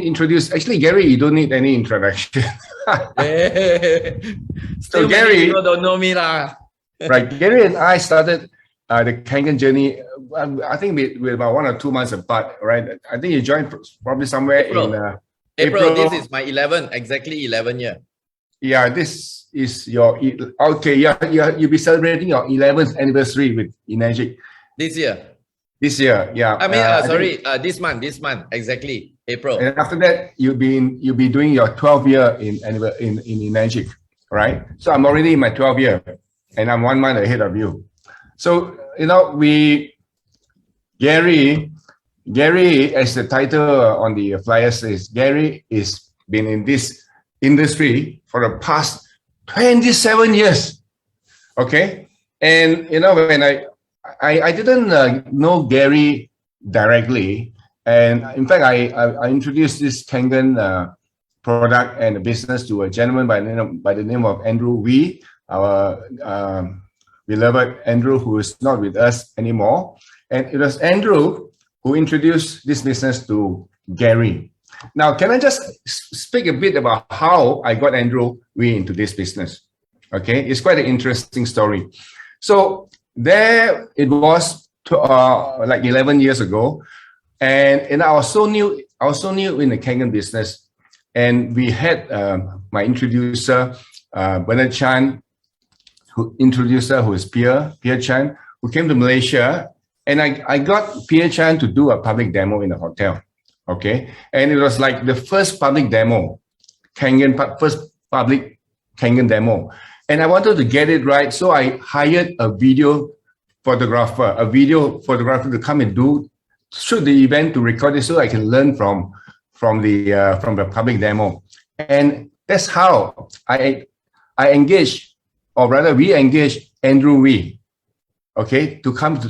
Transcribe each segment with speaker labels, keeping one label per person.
Speaker 1: introduce. Actually, Gary, you don't need any introduction.
Speaker 2: Still, Gary, people don't know me lah.
Speaker 1: Right, Gary and I started the Kangen journey. I think we're about 1 or 2 months apart, right? I think you joined probably somewhere in
Speaker 2: April. This is my 11, exactly 11 year.
Speaker 1: Yeah, this is your okay. Yeah, you'll be celebrating your 11th anniversary with Enagic
Speaker 2: this year.
Speaker 1: This year, yeah.
Speaker 2: I mean, this month, exactly April.
Speaker 1: And after that, you'll be doing your 12th year in Enagic, right? So I'm already in my 12th year, and I'm 1 month ahead of you. So Gary, as the title on the flyer says, Gary is been in this industry for the past 27 years. Okay, and when I didn't know Gary directly, and in fact I introduced this Kangen product and business to a gentleman by the name of Andrew Wee, our beloved Andrew, who is not with us anymore. And it was Andrew who introduced this business to Gary. Now, can I just speak a bit about how I got Andrew Wee into this business? Okay, it's quite an interesting story. So there it was like 11 years ago, and I was so new in the Kangen business, and we had my introducer, Bernard Chan, who is Pierre Chan, who came to Malaysia, and I got Pierre Chan to do a public demo in the hotel. Okay, and it was like the first public demo, first public Kangen demo. And I wanted to get it right, so I hired a video photographer to come and shoot the event, to record it, so I can learn from the public demo. And that's how I engaged, or rather we engaged Andrew Wee, okay, to come to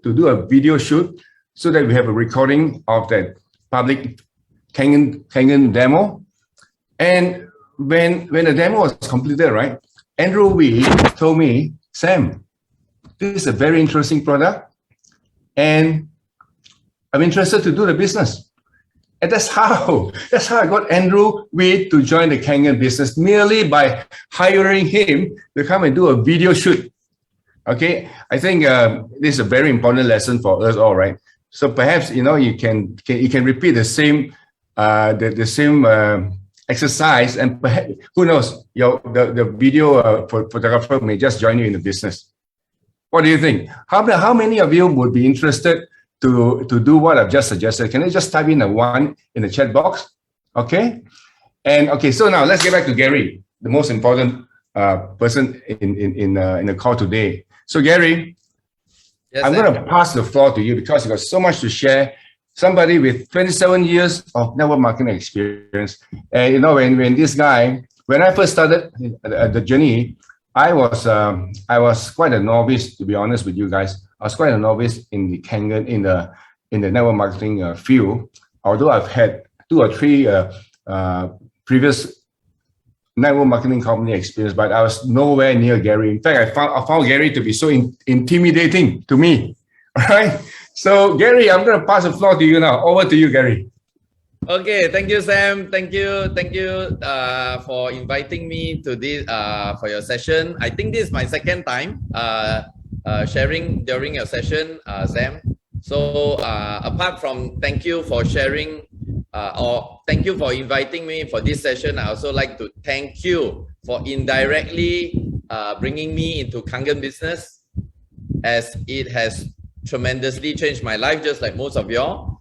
Speaker 1: do a video shoot, so that we have a recording of that public Kangen demo. And when the demo was completed, right, Andrew Wee told me, Sam, this is a very interesting product, and I'm interested to do the business. And that's how I got Andrew Wee to join the Kangen business, merely by hiring him to come and do a video shoot. Okay, I think this is a very important lesson for us all, right? So perhaps you can repeat the same exercise, and perhaps, who knows, the video photographer may just join you in the business. What do you think? How many of you would be interested to do what I've just suggested? Can you just type in a 1 in the chat box? Okay. And okay, so now let's get back to Gary, the most important person in the call today. So Gary, yes, I'm going to pass the floor to you, because you've got so much to share. Somebody with 27 years of network marketing experience. And when I first started the journey, I was quite a novice, to be honest with you guys. I was quite a novice in the Kangen, in the network marketing field. Although I've had 2 or 3 previous network marketing company experience, but I was nowhere near Gary. In fact, I found Gary to be so intimidating to me. All right. So Gary, I'm going to pass the floor to you now. Over to you, Gary.
Speaker 2: Okay, thank you, Sam. Thank you for inviting me to this for your session. I think this is my second time sharing during your session, Sam. So apart from thank you for sharing or thank you for inviting me for this session, I also like to thank you for indirectly bringing me into Kangen business, as it has tremendously changed my life, just like most of y'all.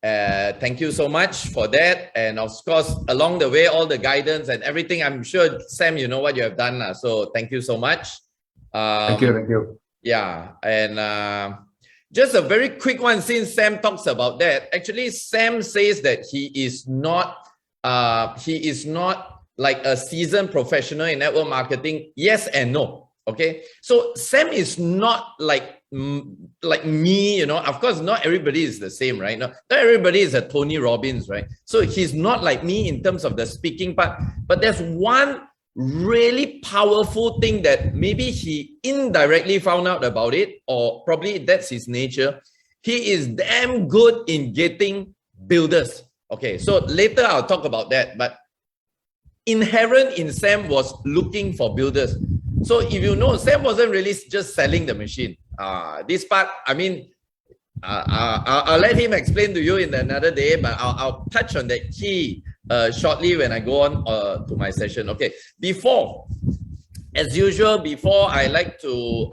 Speaker 2: Thank you so much for that. And of course, along the way, all the guidance and everything, I'm sure, Sam, you know what you have done. So thank you so much.
Speaker 1: Thank you.
Speaker 2: Yeah. And just a very quick one, since Sam talks about that. Actually, Sam says that he is not like a seasoned professional in network marketing. Yes and no. Okay. So Sam is not like me, of course, not everybody is the same, right? Not everybody is a Tony Robbins, right? So he's not like me in terms of the speaking part, but there's one really powerful thing that maybe he indirectly found out about it, or probably that's his nature. He is damn good in getting builders. Okay, so later I'll talk about that. But inherent in Sam was looking for builders. So if you know, Sam wasn't really just selling the machine. This part, I mean, I'll let him explain to you in another day, but I'll touch on that key shortly when I go on to my session. Okay, as usual, before I like to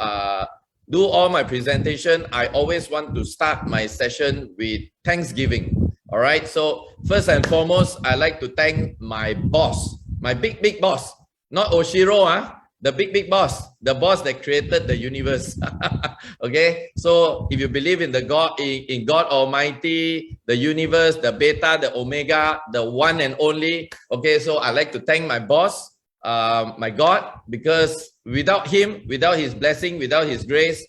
Speaker 2: do all my presentation, I always want to start my session with Thanksgiving. All right, so first and foremost, I like to thank my boss, my big boss, not Oshiro, the big boss, the boss that created the universe. Okay, so if you believe in in God Almighty, the universe, the beta, the omega, the one and only. Okay, so I like to thank my boss, my God, because without him, without his blessing, without his grace,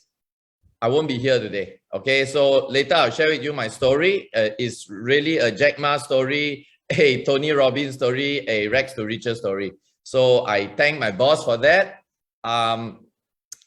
Speaker 2: I won't be here today. Okay, so later I'll share with you my story. It's really a Jack Ma story, a Tony Robbins story, a Rex to Riches story. So I thank my boss for that.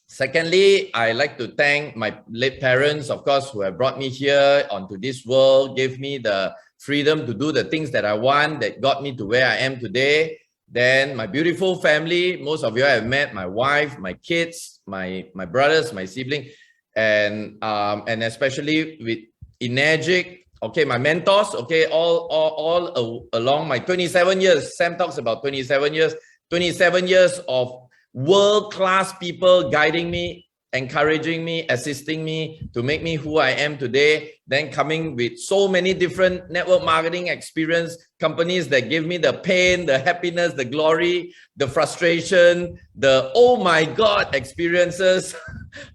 Speaker 2: Secondly, I like to thank my late parents, of course, who have brought me here onto this world, gave me the freedom to do the things that I want, that got me to where I am today. Then my beautiful family, most of you have met my wife, my kids, my brothers, my sibling, and especially with Energic, okay, my mentors, okay, all along my 27 years. Sam talks about 27 years of world-class people guiding me, encouraging me, assisting me to make me who I am today. Then coming with so many different network marketing experience, companies that give me the pain, the happiness, the glory, the frustration, the oh my God experiences.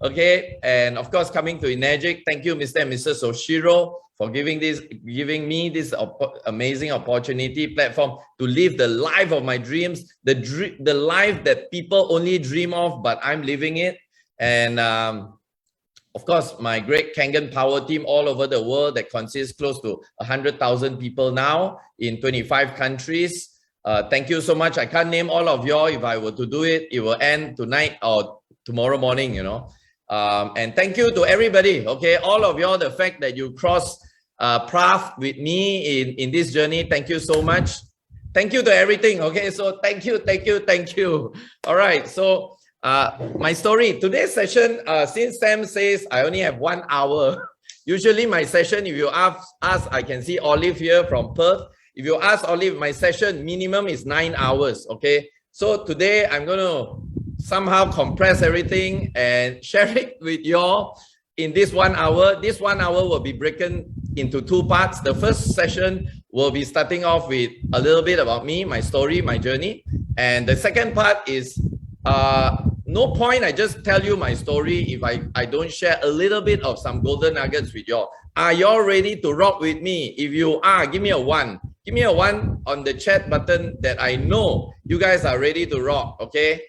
Speaker 2: Okay, and of course coming to Energic. Thank you, Mr. and Mrs. Oshiro, for giving me this amazing opportunity platform to live the life of my dreams, the life that people only dream of, but I'm living it. And of course, my great Kangen Power team all over the world that consists close to 100,000 people now in 25 countries. Thank you so much. I can't name all of y'all. If I were to do it, it will end tonight or tomorrow morning, you know. And thank you to everybody, okay, all of y'all, the fact that you cross path with me in this journey. Thank you so much. Thank you to everything, okay, so thank you. All right, so my story, today's session, since Sam says I only have 1 hour, usually my session, if you ask, I can see Olive here from Perth. If you ask Olive, my session minimum is 9 hours, okay? So today I'm going to somehow compress everything and share it with y'all in this 1 hour. This 1 hour will be broken into two parts. The first session will be starting off with a little bit about me, my story, my journey. And the second part is no point I just tell you my story if I don't share a little bit of some golden nuggets with y'all. Are y'all ready to rock with me? If you are, give me a 1. Give me a 1 on the chat button that I know you guys are ready to rock, okay?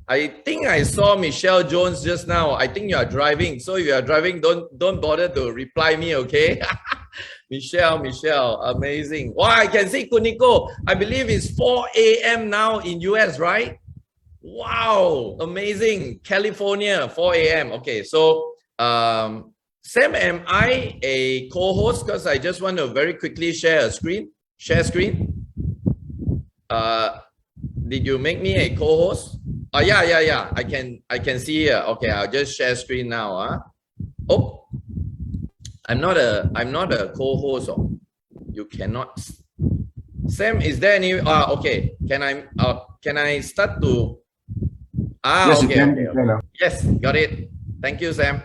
Speaker 2: I think I saw Michelle Jones just now. I think you are driving. So if you are driving, don't bother to reply me, okay? Michelle, amazing. Wow, I can see Kuniko. I believe it's 4 a.m. now in US, right? Wow, amazing. California, 4 a.m. Okay, so Sam, am I a co-host? Because I just want to very quickly share screen. Did you make me a co-host? Oh, yeah. I can see here. Okay, I'll just share screen now. Oh, I'm not a co-host. Oh. You cannot. Sam, is there any? Okay. Can I start to?
Speaker 1: Yes,
Speaker 2: okay. Okay. Yes, got it. Thank you, Sam.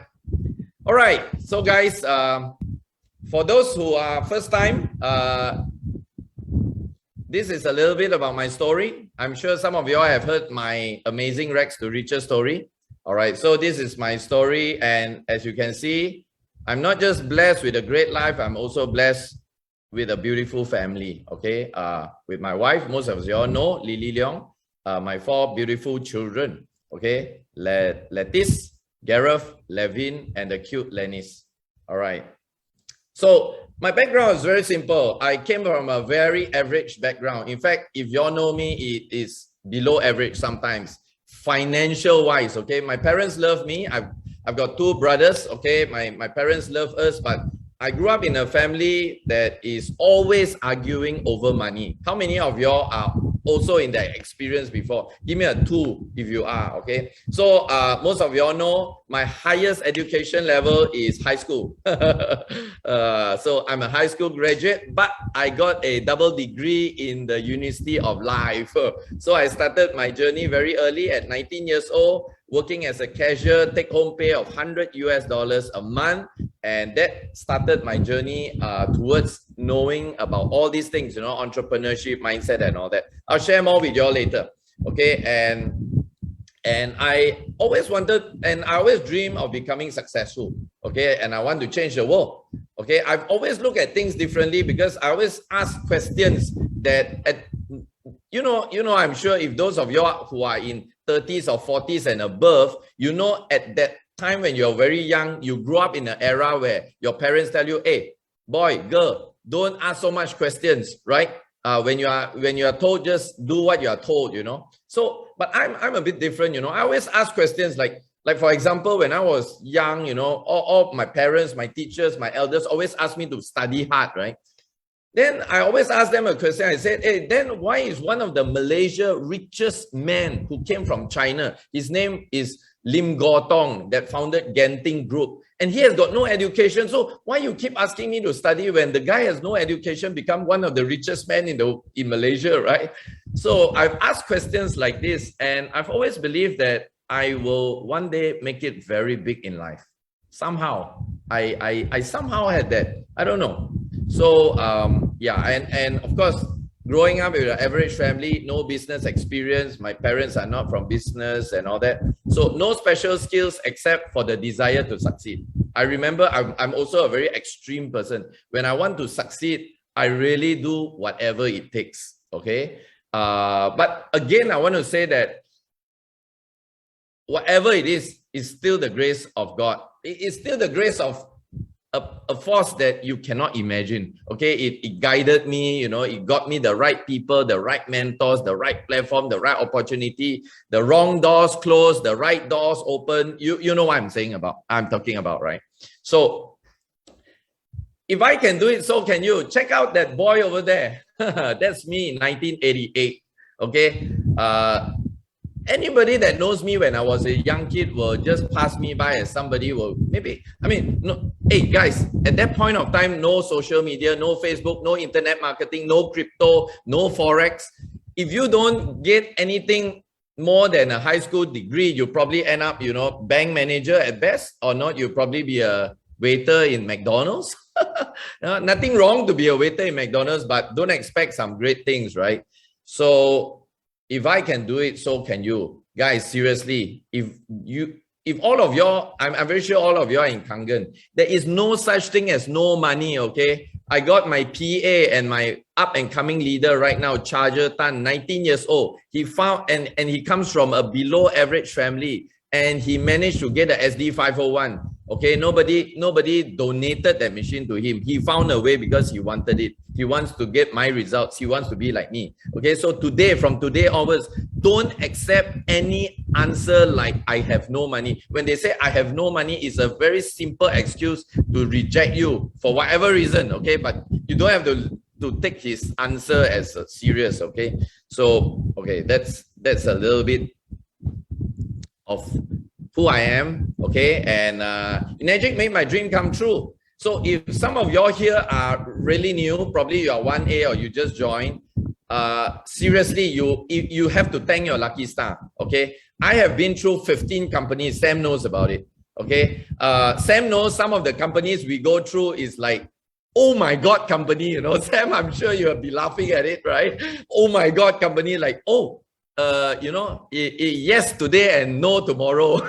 Speaker 2: All right. So, guys, for those who are first time, this is a little bit about my story. I'm sure some of you all have heard my amazing Rex to Riches story. All right, so this is my story. And as you can see, I'm not just blessed with a great life, I'm also blessed with a beautiful family, okay? With my wife, most of you all know, Lily Leong, my 4 beautiful children, okay? Lettice, Gareth, Levin, and the cute Lennis. All right. So my background is very simple. I came from a very average background. In fact, if you all know me, it is below average sometimes, financial wise. Okay, my parents love me. I've got 2 brothers. Okay, my parents love us, but I grew up in a family that is always arguing over money. How many of y'all are also in that experience before? Give me a 2 if you are, okay? So most of y'all know my highest education level is high school. So I'm a high school graduate, but I got a double degree in the University of Life. So I started my journey very early at 19 years old, working as a cashier, take home pay of $100 a month. And that started my journey towards knowing about all these things, you know, entrepreneurship, mindset, and all that. I'll share more with you all later. Okay. And I always wanted, and I always dream of becoming successful. Okay. And I want to change the world. Okay. I've always looked at things differently because I always ask questions that, you know, I'm sure if those of you who are in 30s or 40s and above, you know, at that time when you're very young, you grew up in an era where your parents tell you, hey, boy, girl, don't ask so much questions, right? When you are told, just do what you are told, you know. So, but I'm a bit different, you know. I always ask questions like for example, when I was young, you know, all my parents, my teachers, my elders always asked me to study hard, right? Then I always ask them a question. I said, hey, then why is one of the Malaysia richest men who came from China, his name is Lim Gotong, that founded Genting Group, and he has got no education. So why you keep asking me to study when the guy has no education, become one of the richest men in Malaysia, right? So I've asked questions like this, and I've always believed that I will one day make it very big in life. Somehow, I somehow had that. I don't know. So yeah, and of course, growing up with an average family, no business experience. My parents are not from business and all that. So no special skills except for the desire to succeed. I remember I'm also a very extreme person. When I want to succeed, I really do whatever it takes. Okay. But again, I want to say that whatever it is still the grace of God. It's still the grace of a force that you cannot imagine. Okay, it guided me, you know, it got me the right people, the right mentors, the right platform, the right opportunity, the wrong doors closed, the right doors open. You know what I'm talking about, right? So if I can do it, so can you. Check out that boy over there. That's me in 1988. Okay. Anybody that knows me when I was a young kid will just pass me by as somebody will maybe, I mean, no, hey guys, at that point of time, no social media, no Facebook, no internet marketing, no crypto, no Forex. If you don't get anything more than a high school degree, you probably end up, you know, bank manager at best, or not, you'll probably be a waiter in McDonald's. Nothing wrong to be a waiter in McDonald's, but don't expect some great things, right? So if I can do it, so can you. Guys, seriously, if all of y'all, I'm very sure all of y'all are in Kangen, there is no such thing as no money, okay? I got my PA and my up and coming leader right now, Charger Tan, 19 years old. He found, and he comes from a below average family, and he managed to get the SD 501. Okay, nobody donated that machine to him. He found a way because he wanted it. He wants to get my results. He wants to be like me. Okay, so from today onwards, don't accept any answer like I have no money. When they say I have no money, it's a very simple excuse to reject you for whatever reason. Okay, but you don't have to take his answer as serious. Okay, so okay, that's a little bit of who I am, okay? And Enagic made my dream come true. So if some of y'all here are really new, probably you are 1A or you just joined, seriously, you have to thank your lucky star, okay? I have been through 15 companies. Sam knows about it, okay? Sam knows some of the companies we go through is like, oh my God company, you know? Sam, I'm sure you'll be laughing at it, right? Oh my God company, like, oh, you know, yes today and no tomorrow.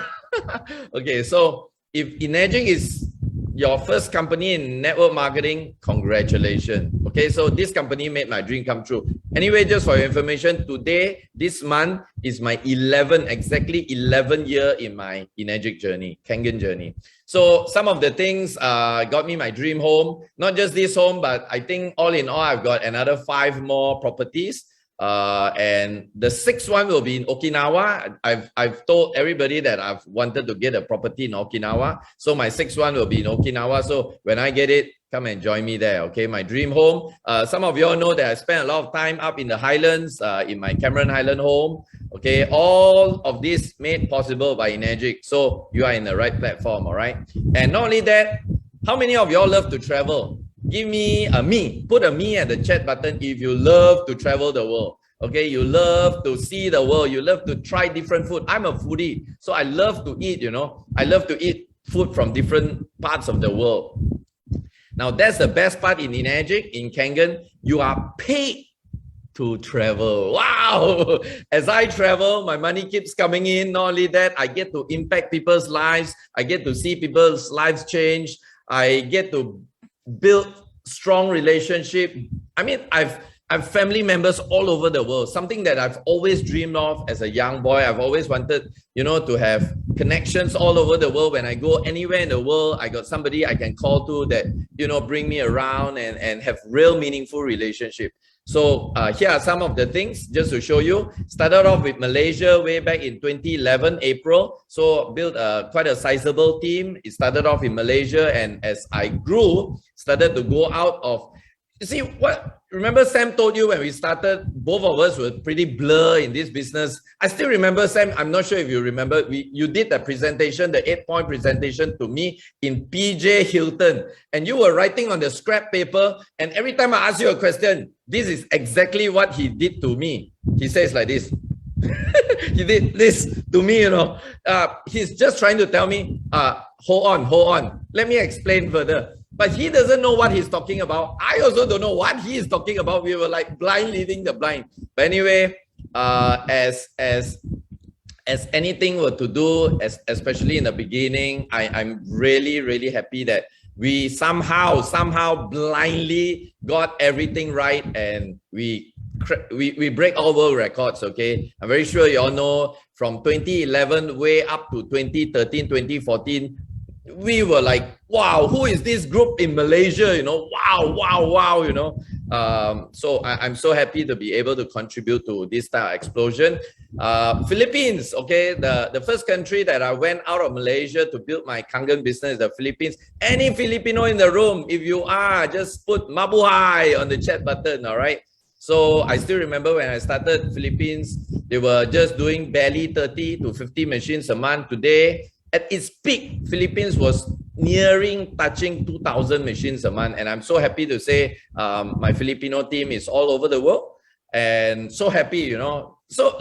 Speaker 2: Okay, so if Enagic is your first company in network marketing, congratulations. Okay, so this company made my dream come true. Anyway, just for your information, today, this month is my exactly 11 year in my Enagic journey, Kangen journey. So some of the things got me my dream home, not just this home, but I think all in all, I've got another 5 more properties. And the 6th one will be in Okinawa. I've told everybody that I've wanted to get a property in Okinawa. So my 6th one will be in Okinawa. So when I get it, come and join me there. Okay, my dream home. Some of you all know that I spent a lot of time up in the Highlands, in my Cameron Highland home. Okay, all of this made possible by Energic. So you are in the right platform, all right? And not only that, how many of you all love to travel? Give me a me. Put a me at the chat button if you love to travel the world. Okay, you love to see the world. You love to try different food. I'm a foodie, so I love to eat, you know. I love to eat food from different parts of the world. Now, that's the best part in Energic, in Kangen. You are paid to travel. Wow! As I travel, my money keeps coming in. Not only that, I get to impact people's lives. I get to see people's lives change. I get to build strong relationship. I mean, I've family members all over the world, something that I've always dreamed of as a young boy. I've always wanted, you know, to have connections all over the world. When I go anywhere in the world, I got somebody I can call to that, you know, bring me around and have real meaningful relationship. So here are some of the things just to show you. Started off with Malaysia way back in 2011, April. So built quite a sizable team. It started off in Malaysia, and as I grew, started to go out of, you see what, remember Sam told you when we started, both of us were pretty blur in this business. I still remember, Sam, I'm not sure if you remember, you did the presentation, the 8-point presentation to me in PJ Hilton, and you were writing on the scrap paper, and every time I ask you a question, this is exactly what he did to me. He says like this. He did this to me, you know. He's just trying to tell me, hold on. Let me explain further. But he doesn't know what he's talking about. I also don't know what he is talking about. We were like blind leading the blind. But anyway, as anything were to do, especially in the beginning, I'm really happy that we somehow blindly got everything right, and we break all world records. Okay, I'm very sure you all know from 2011 way up to 2013, 2014. We were like, wow, who is this group in Malaysia? You know, wow, you know. So I'm so happy to be able to contribute to this type of explosion. Philippines, okay, the first country that I went out of Malaysia to build my Kangen business is the Philippines. Any Filipino in the room, if you are, just put mabuhay on the chat button, all right? So I still remember when I started Philippines, they were just doing barely 30 to 50 machines a month. Today, at its peak, Philippines was touching 2,000 machines a month. And I'm so happy to say my Filipino team is all over the world, and so happy, you know. So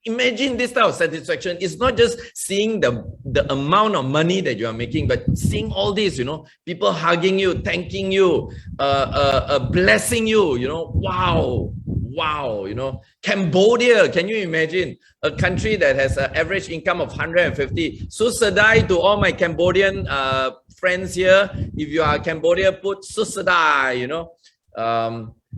Speaker 2: imagine this type of satisfaction. It's not just seeing the amount of money that you are making, but seeing all this, you know, people hugging you, thanking you, blessing you, you know. Wow, you know. Cambodia, can you imagine? A country that has an average income of 150. Susadai to all my Cambodian friends here. If you are Cambodia, put Susadai, you know.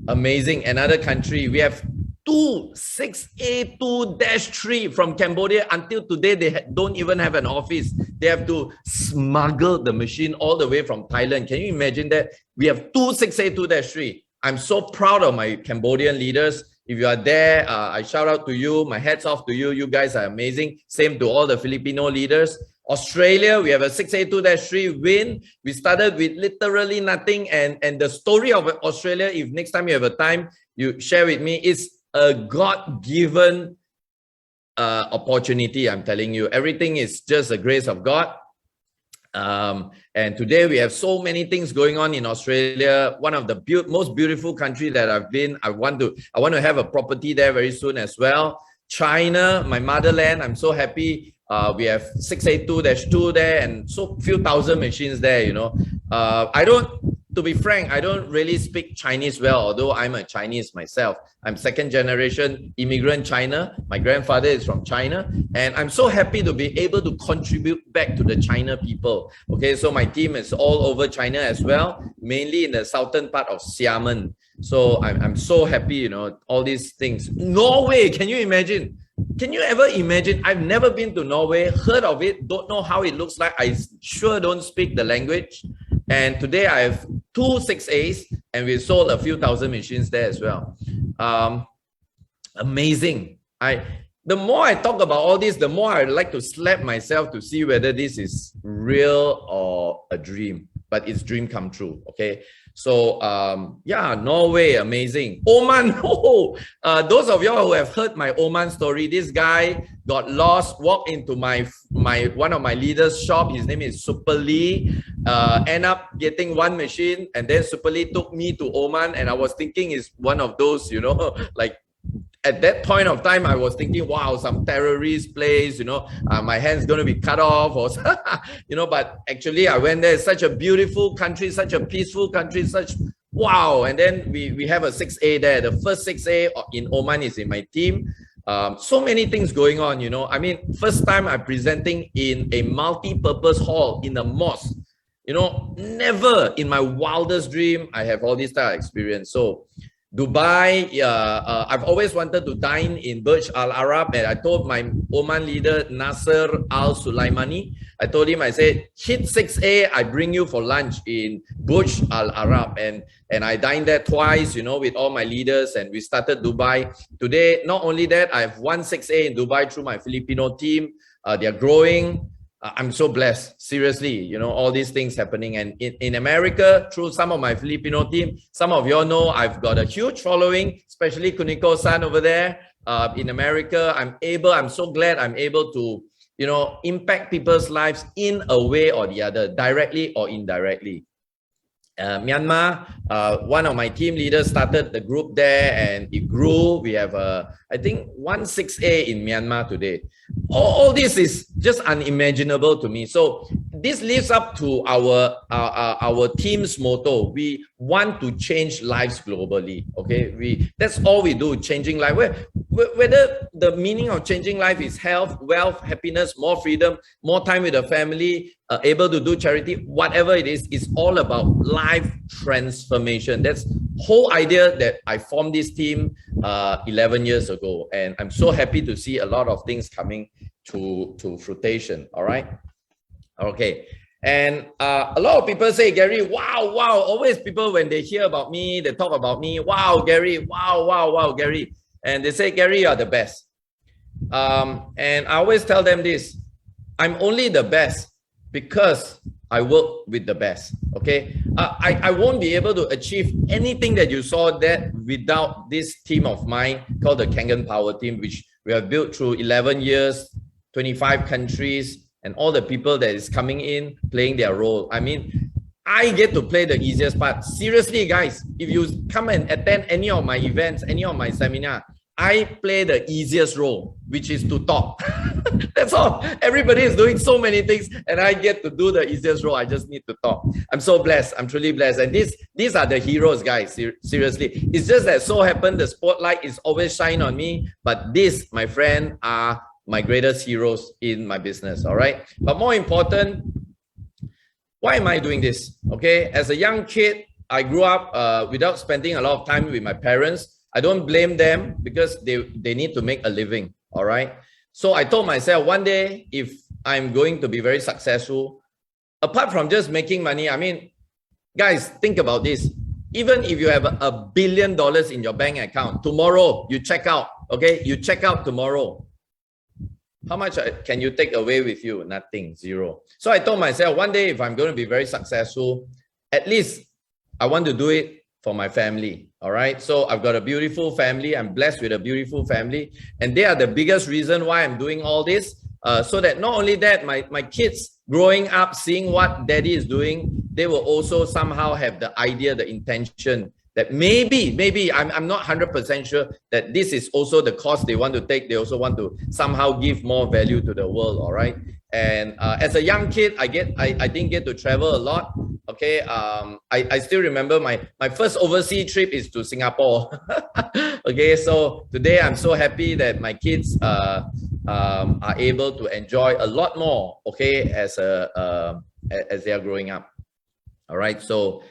Speaker 2: Amazing. Another country. We have 6A2-3 from Cambodia. Until today, they don't even have an office. They have to smuggle the machine all the way from Thailand. Can you imagine that? We have 6A2-3. I'm so proud of my Cambodian leaders. If you are there, I shout out to you. My hats off to you. You guys are amazing. Same to all the Filipino leaders. Australia, we have a 6A2-3 win. We started with literally nothing. And the story of Australia, if next time you have a time, you share with me, is a God-given opportunity. I'm telling you, everything is just the grace of God. And today we have so many things going on in Australia. One of the most beautiful country that I've been. I want to have a property there very soon as well. China, my motherland. I'm so happy. We have 6A2-2 there, and so few thousand machines there, you know. To be frank, I don't really speak Chinese well, although I'm a Chinese myself. I'm second generation immigrant China. My grandfather is from China, and I'm so happy to be able to contribute back to the China people. Okay, so my team is all over China as well, mainly in the southern part of Xiamen. So I'm so happy, you know, all these things. Norway, can you imagine? Can you ever imagine? I've never been to Norway, heard of it, don't know how it looks like. I sure don't speak the language. And today I have 2 6As, and we sold a few thousand machines there as well. Amazing. The more I talk about all this, the more I like to slap myself to see whether this is real or a dream. But it's dream come true. Okay. So yeah, Norway, amazing. Oman, those of y'all who have heard my Oman story, this guy got lost, walked into my one of my leaders' shop. His name is Super Lee. End up getting one machine, and then Super Lee took me to Oman, and I was thinking it's one of those, you know, like at that point of time, I was thinking, wow, some terrorist place, you know, my hand's going to be cut off, or you know, but actually I went there. It's such a beautiful country, such a peaceful country, such wow. And then we have a 6A there. The first 6A in Oman is in my team. So many things going on, you know. I mean, first time I'm presenting in a multi-purpose hall in a mosque. You know, never in my wildest dream I have all this type of experience. So Dubai, I've always wanted to dine in Burj Al Arab, and I told my Oman leader Nasser Al Sulaimani, I told him, I said, hit 6A, I bring you for lunch in Burj Al Arab, and I dined there twice, you know, with all my leaders, and we started Dubai. Today, not only that, I have won 6A in Dubai through my Filipino team. They are growing. I'm so blessed, seriously, you know, all these things happening. And in America, through some of my Filipino team, some of you all know I've got a huge following, especially Kuniko-san over there in America. I'm so glad I'm able to, you know, impact people's lives in a way or the other, directly or indirectly. Myanmar, one of my team leaders started the group there, and it grew. We have I think 6A in Myanmar today. All this is just unimaginable to me. So this lives up to our team's motto. We want to change lives globally. Okay, that's all we do, changing life. Whether the meaning of changing life is health, wealth, happiness, more freedom, more time with the family, able to do charity, whatever it is, it's all about life transformation. That's whole idea that I formed this team 11 years ago, and I'm so happy to see a lot of things coming to fruition. All right, okay. And a lot of people say, Gary, wow, always people, when they hear about me, they talk about me, wow, Gary, wow, Gary. And they say, Gary, you are the best. And I always tell them this, I'm only the best because I work with the best, okay? I won't be able to achieve anything that you saw that without this team of mine called the Kangen Power Team, which we have built through 11 years, 25 countries, and all the people that is coming in, playing their role. I mean, I get to play the easiest part. Seriously, guys, if you come and attend any of my events, any of my seminar, I play the easiest role, which is to talk. That's all. Everybody is doing so many things, and I get to do the easiest role. I just need to talk. I'm so blessed. I'm truly blessed. And these are the heroes, guys. Seriously. It's just that so happened the spotlight is always shine on me, but this, my friend, are my greatest heroes in my business. All right. But more important, why am I doing this? Okay. As a young kid, I grew up without spending a lot of time with my parents. I don't blame them because they need to make a living, all right? So I told myself one day, if I'm going to be very successful, apart from just making money, I mean, guys, think about this. Even if you have $1 billion in your bank account, tomorrow you check out, okay? You check out tomorrow. How much can you take away with you? Nothing, zero. So I told myself one day, if I'm going to be very successful, at least I want to do it for my family. All right. So I've got a beautiful family. I'm blessed with a beautiful family. And they are the biggest reason why I'm doing all this. So that not only that, my kids growing up, seeing what daddy is doing, they will also somehow have the idea, the intention that maybe I'm not 100% sure that this is also the course they want to take. They also want to somehow give more value to the world. All right. And as a young kid, I didn't get to travel a lot. Okay, I still remember my first overseas trip is to Singapore. Okay, so today I'm so happy that my kids are able to enjoy a lot more. Okay, as they are growing up. All right, so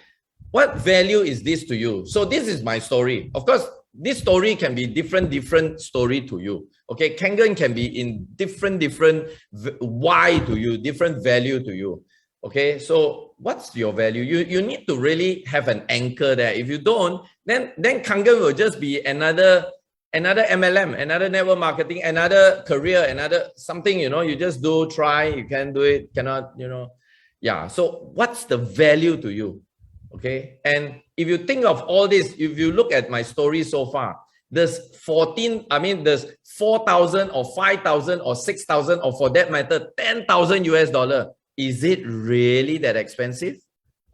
Speaker 2: what value is this to you? So this is my story. Of course, this story can be different story to you. Okay, Kangen can be in different why to you, different value to you. Okay, so what's your value? You need to really have an anchor there. If you don't, then Kangen will just be another MLM, another network marketing, another career, another something, you know, you just do, try, you can do it, cannot, you know. Yeah, so what's the value to you? Okay. And if you think of all this, if you look at my story so far, there's 4,000 or 5,000 or 6,000 or for that matter, 10,000 US dollar. Is it really that expensive?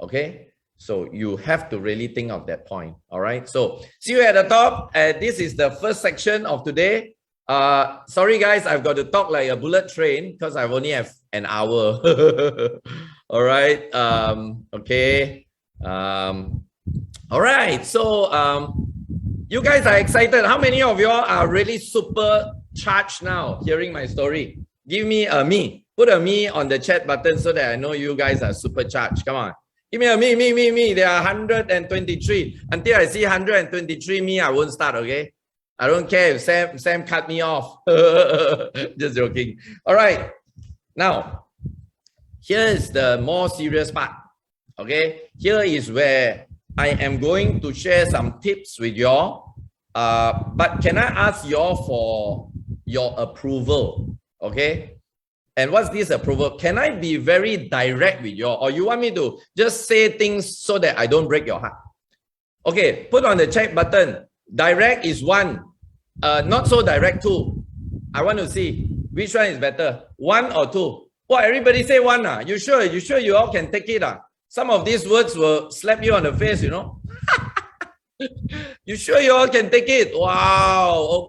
Speaker 2: Okay. So you have to really think of that point. All right. So see you at the top. This is the first section of today. Sorry guys, I've got to talk like a bullet train because I only have an hour. All right. Okay. All right. So you guys are excited. How many of y'all are really super charged now hearing my story? Give me a me. Put a me on the chat button so that I know you guys are super charged. Come on. Give me a me. There are 123. Until I see 123 me, I won't start, okay? I don't care if Sam cut me off. Just joking. All right. Now, here's the more serious part. Okay. Here is where I am going to share some tips with y'all. But can I ask y'all for your approval? Okay. And what's this approval? Can I be very direct with you, or you want me to just say things so that I don't break your heart? Okay, put on the check button. Direct is 1. Not so direct 2. I want to see which one is better, 1 or 2. Well, everybody say 1. You sure you all can take it? Some of these words will slap you on the face, you know. You sure you all can take it? Wow.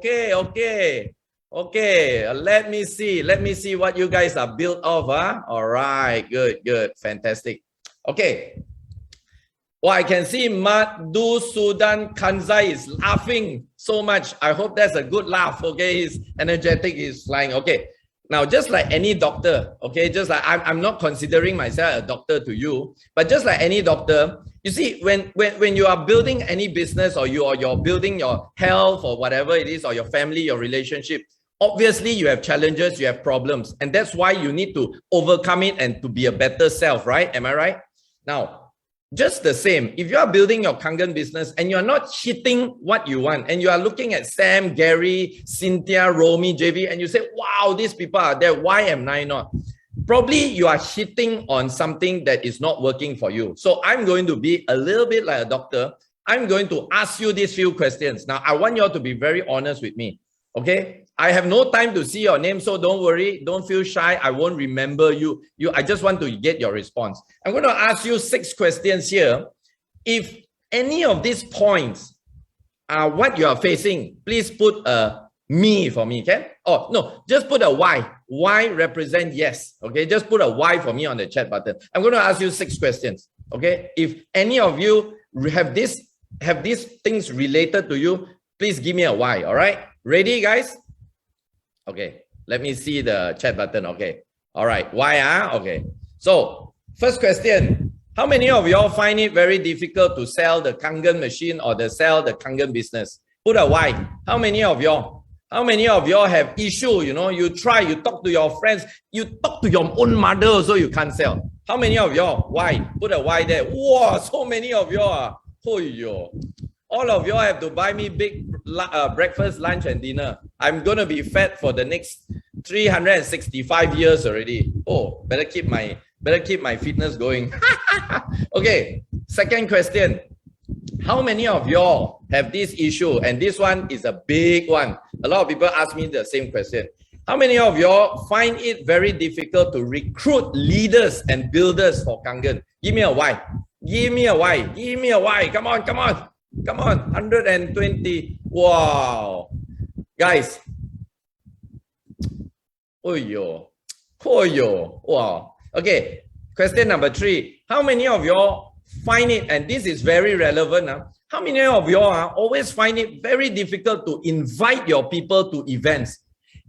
Speaker 2: Okay, let me see what you guys are built of. All right, good, fantastic. Okay. Well, I can see Madhu Sudan Kanzai is laughing so much. I hope that's a good laugh. Okay, he's energetic, he's flying. Okay. Now, just like any doctor, okay, just like I'm not considering myself a doctor to you, but just like any doctor, you see, when you are building any business or you're building your health or whatever it is, or your family, your relationship, obviously you have challenges, you have problems, and that's why you need to overcome it and to be a better self, right? Am I right? Now, just the same, if you are building your Kangen business and you're not hitting what you want, and you are looking at Sam, Gary, Cynthia, Romy, JV, and you say, wow, these people are there, why am I not? Probably you are hitting on something that is not working for you. So I'm going to be a little bit like a doctor. I'm going to ask you these few questions. Now, I want you all to be very honest with me, okay? I have no time to see your name, so don't worry. Don't feel shy. I won't remember you. I just want to get your response. I'm going to ask you 6 questions here. If any of these points are what you are facing, please put a me for me, okay? Oh, no, just put a Y. Y represent yes, okay? Just put a Y for me on the chat button. I'm going to ask you 6 questions, okay? If any of you have these things related to you, please give me a Y, all right? Ready, guys? Okay, let me see the chat button. Okay, all right. Why? Okay. So, first question. How many of y'all find it very difficult to sell the Kangen machine or sell the Kangen business? Put a Y. How many of y'all? How many of y'all have issue? You know, you try, you talk to your friends, you talk to your own mother also you can't sell. How many of y'all? Why? Put a Y there. Wow, so many of y'all. Oh, yo. All of y'all have to buy me big breakfast, lunch, and dinner. I'm going to be fat for the next 365 years already. Oh, better keep my fitness going. Okay, second question. How many of y'all have this issue? And this one is a big one. A lot of people ask me the same question. How many of y'all find it very difficult to recruit leaders and builders for Kangen? Give me a Y. Give me a Y. Give me a Y. Come on, come on. Come on, 120. Wow. Guys. Oh, yo. Wow. Okay. Question number 3. How many of y'all find it, and this is very relevant, how many of y'all always find it very difficult to invite your people to events?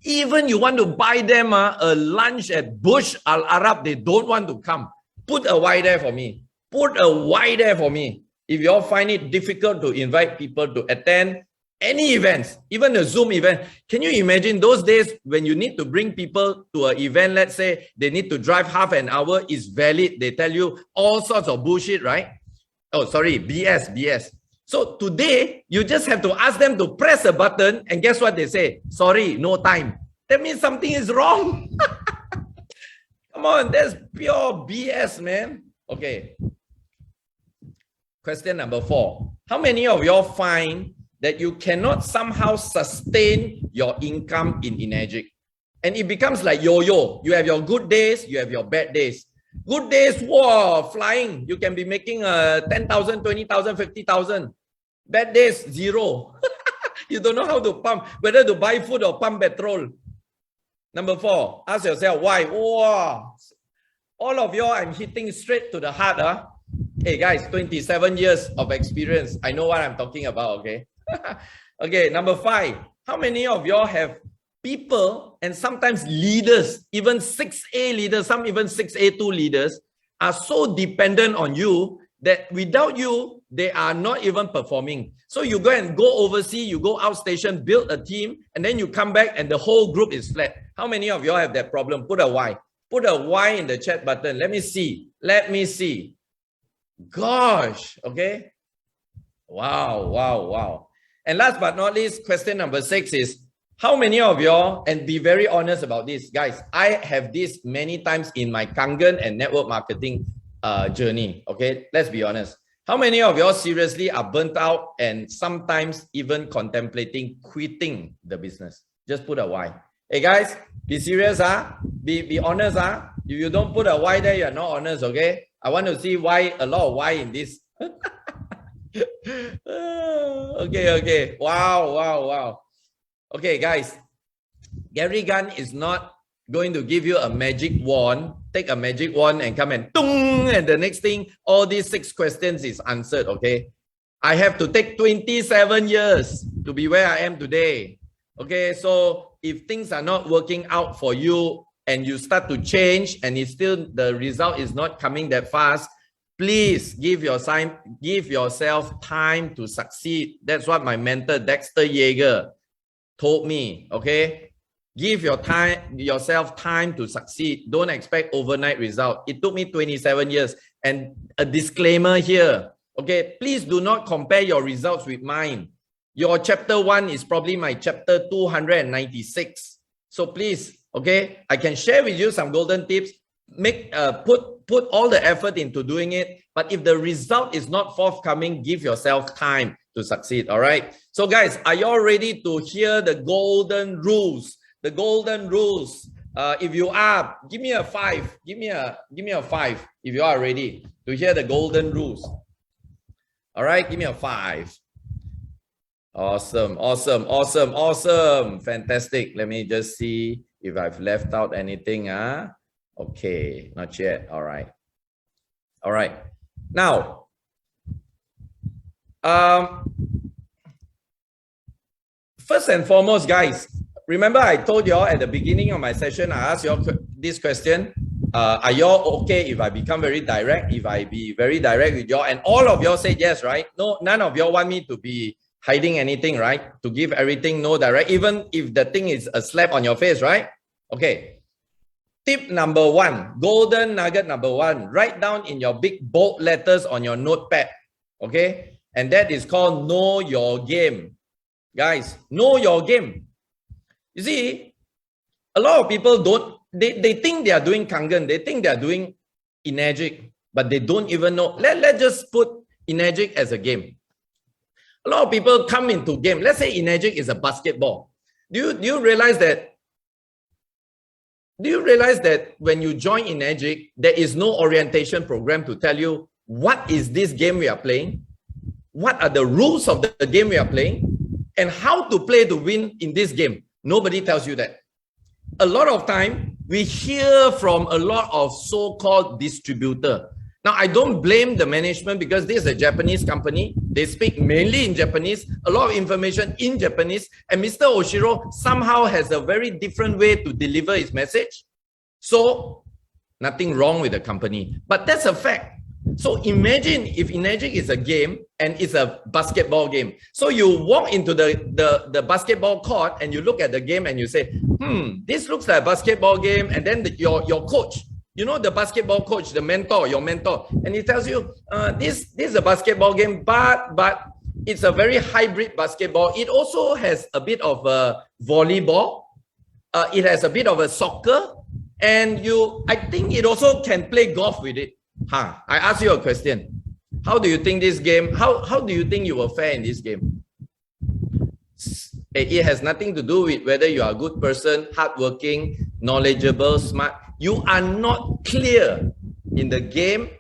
Speaker 2: Even you want to buy them a lunch at Bush Al Arab, they don't want to come. Put a Y there for me. Put a Y there for me. If you all find it difficult to invite people to attend any events, even a Zoom event, can you imagine those days when you need to bring people to an event, let's say they need to drive half an hour, is valid. They tell you all sorts of bullshit, right? Oh, sorry, BS. So today, you just have to ask them to press a button and guess what they say? Sorry, no time. That means something is wrong. Come on, that's pure BS, man. Okay. Question number 4. How many of y'all find that you cannot somehow sustain your income in Energic? And it becomes like yo-yo. You have your good days, you have your bad days. Good days, wow, flying. You can be making 10,000, 20,000, 50,000. Bad days, zero. You don't know how to pump, whether to buy food or pump petrol. Number 4, ask yourself why. Wow. All of y'all, I'm hitting straight to the heart. Huh? Hey guys, 27 years of experience. I know what I'm talking about, okay? Okay, number 5. How many of y'all have people and sometimes leaders, even 6A leaders, some even 6A2 leaders, are so dependent on you that without you, they are not even performing. So you go overseas, you go outstation, build a team, and then you come back and the whole group is flat. How many of y'all have that problem? Put a Y. Put a Y in the chat button. Let me see. Let me see. Gosh, okay. Wow, wow, wow. And last but not least, question number 6 is, how many of y'all, and be very honest about this, guys, I have this many times in my Kangen and network marketing journey, okay? Let's be honest. How many of y'all seriously are burnt out and sometimes even contemplating quitting the business? Just put a Y. Hey guys, be serious, huh? Be honest, huh? If you don't put a Y there, you're not honest, okay? I want to see why, a lot of why in this. Okay. Wow. Okay, guys. Gary Gunn is not going to give you a magic wand. Take a magic wand and come and tung, and the next thing, all these 6 questions is answered, okay? I have to take 27 years to be where I am today. Okay, so if things are not working out for you and you start to change and it's still the result is not coming that fast, please give yourself time to succeed. That's what my mentor Dexter Yeager told me. Okay, give yourself time to succeed. Don't expect overnight result. It took me 27 years. And a disclaimer here, okay, please do not compare your results with mine. Your chapter 1 is probably my chapter 296. So please, okay, I can share with you some golden tips. Put all the effort into doing it. But if the result is not forthcoming, give yourself time to succeed. All right. So guys, are you all ready to hear the golden rules? The golden rules. If you are, give me a 5. Give me a 5 if you are ready to hear the golden rules. All right, give me a 5. Awesome. Fantastic. Let me just see if I've left out anything. Okay, not yet. All right. Now, first and foremost, guys, remember I told y'all at the beginning of my session, I asked y'all this question. Are y'all okay if I become very direct, if I be very direct with y'all? And all of y'all said yes, right? No, none of y'all want me to be hiding anything, right? To give everything no direct, even if the thing is a slap on your face, right? Okay. Tip number 1, golden nugget number 1, write down in your big bold letters on your notepad, okay? And that is called know your game. Guys, know your game. You see, a lot of people they think they are doing Kangen, they think they are doing Energic, but they don't even know. Let's just put Energic as a game. A lot of people come into game. Let's say Energic is a basketball. Do you realize that? Do you realize that when you join Energic, there is no orientation program to tell you what is this game we are playing, what are the rules of the game we are playing, and how to play to win in this game? Nobody tells you that. A lot of time, we hear from a lot of so-called distributor. Now, I don't blame the management because this is a Japanese company. They speak mainly in Japanese, a lot of information in Japanese, and Mr. Oshiro somehow has a very different way to deliver his message. So, nothing wrong with the company, but that's a fact. So imagine if Energic is a game and it's a basketball game. So you walk into the basketball court and you look at the game and you say, this looks like a basketball game. And then your coach, you know, the basketball coach, your mentor, and he tells you, this is a basketball game, but it's a very hybrid basketball. It also has a bit of a volleyball. It has a bit of a soccer. And I think it also can play golf with it. I ask you a question. How do you think this game, how do you think you will fare in this game? It has nothing to do with whether you are a good person, hardworking, knowledgeable, smart. You are not clear in the game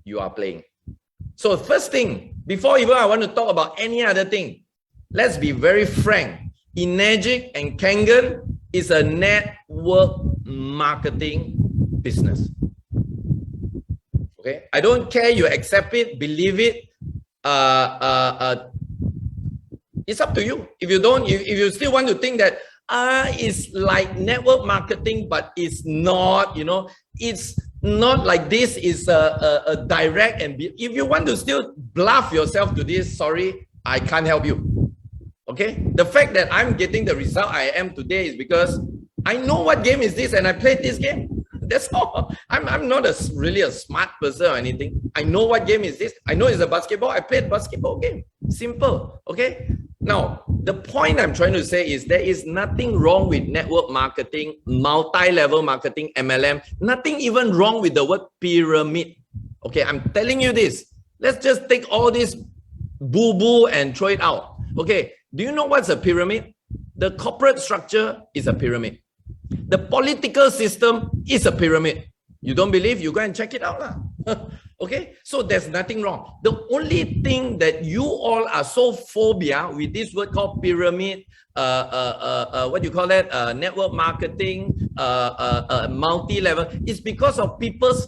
Speaker 2: you are playing. So first thing, before even I want to talk about any other thing, let's be very frank. Energic and Kangen is a network marketing business. Okay, I don't care you accept it, believe it. It's up to you. If you don't, if you still want to think that it's like network marketing, but it's not, you know, it's not like this. Is a direct, and if you want to still bluff yourself to this, sorry, I can't help you. Okay, the fact that I'm getting the result I am today is because I know what game is this and I played this game. That's all. I'm not really a smart person or anything. I know what game is this. I know it's a basketball. I played basketball game. Simple. Okay. Now, the point I'm trying to say is there is nothing wrong with network marketing, multi-level marketing, MLM. Nothing even wrong with the word pyramid. Okay, I'm telling you this. Let's just take all this boo-boo and throw it out. Okay, do you know what's a pyramid? The corporate structure is a pyramid. The political system is a pyramid. You don't believe? You go and check it out lah. Okay, so there's nothing wrong. The only thing that you all are so phobia with this word called pyramid, what do you call that? Network marketing, multi-level, is because of people's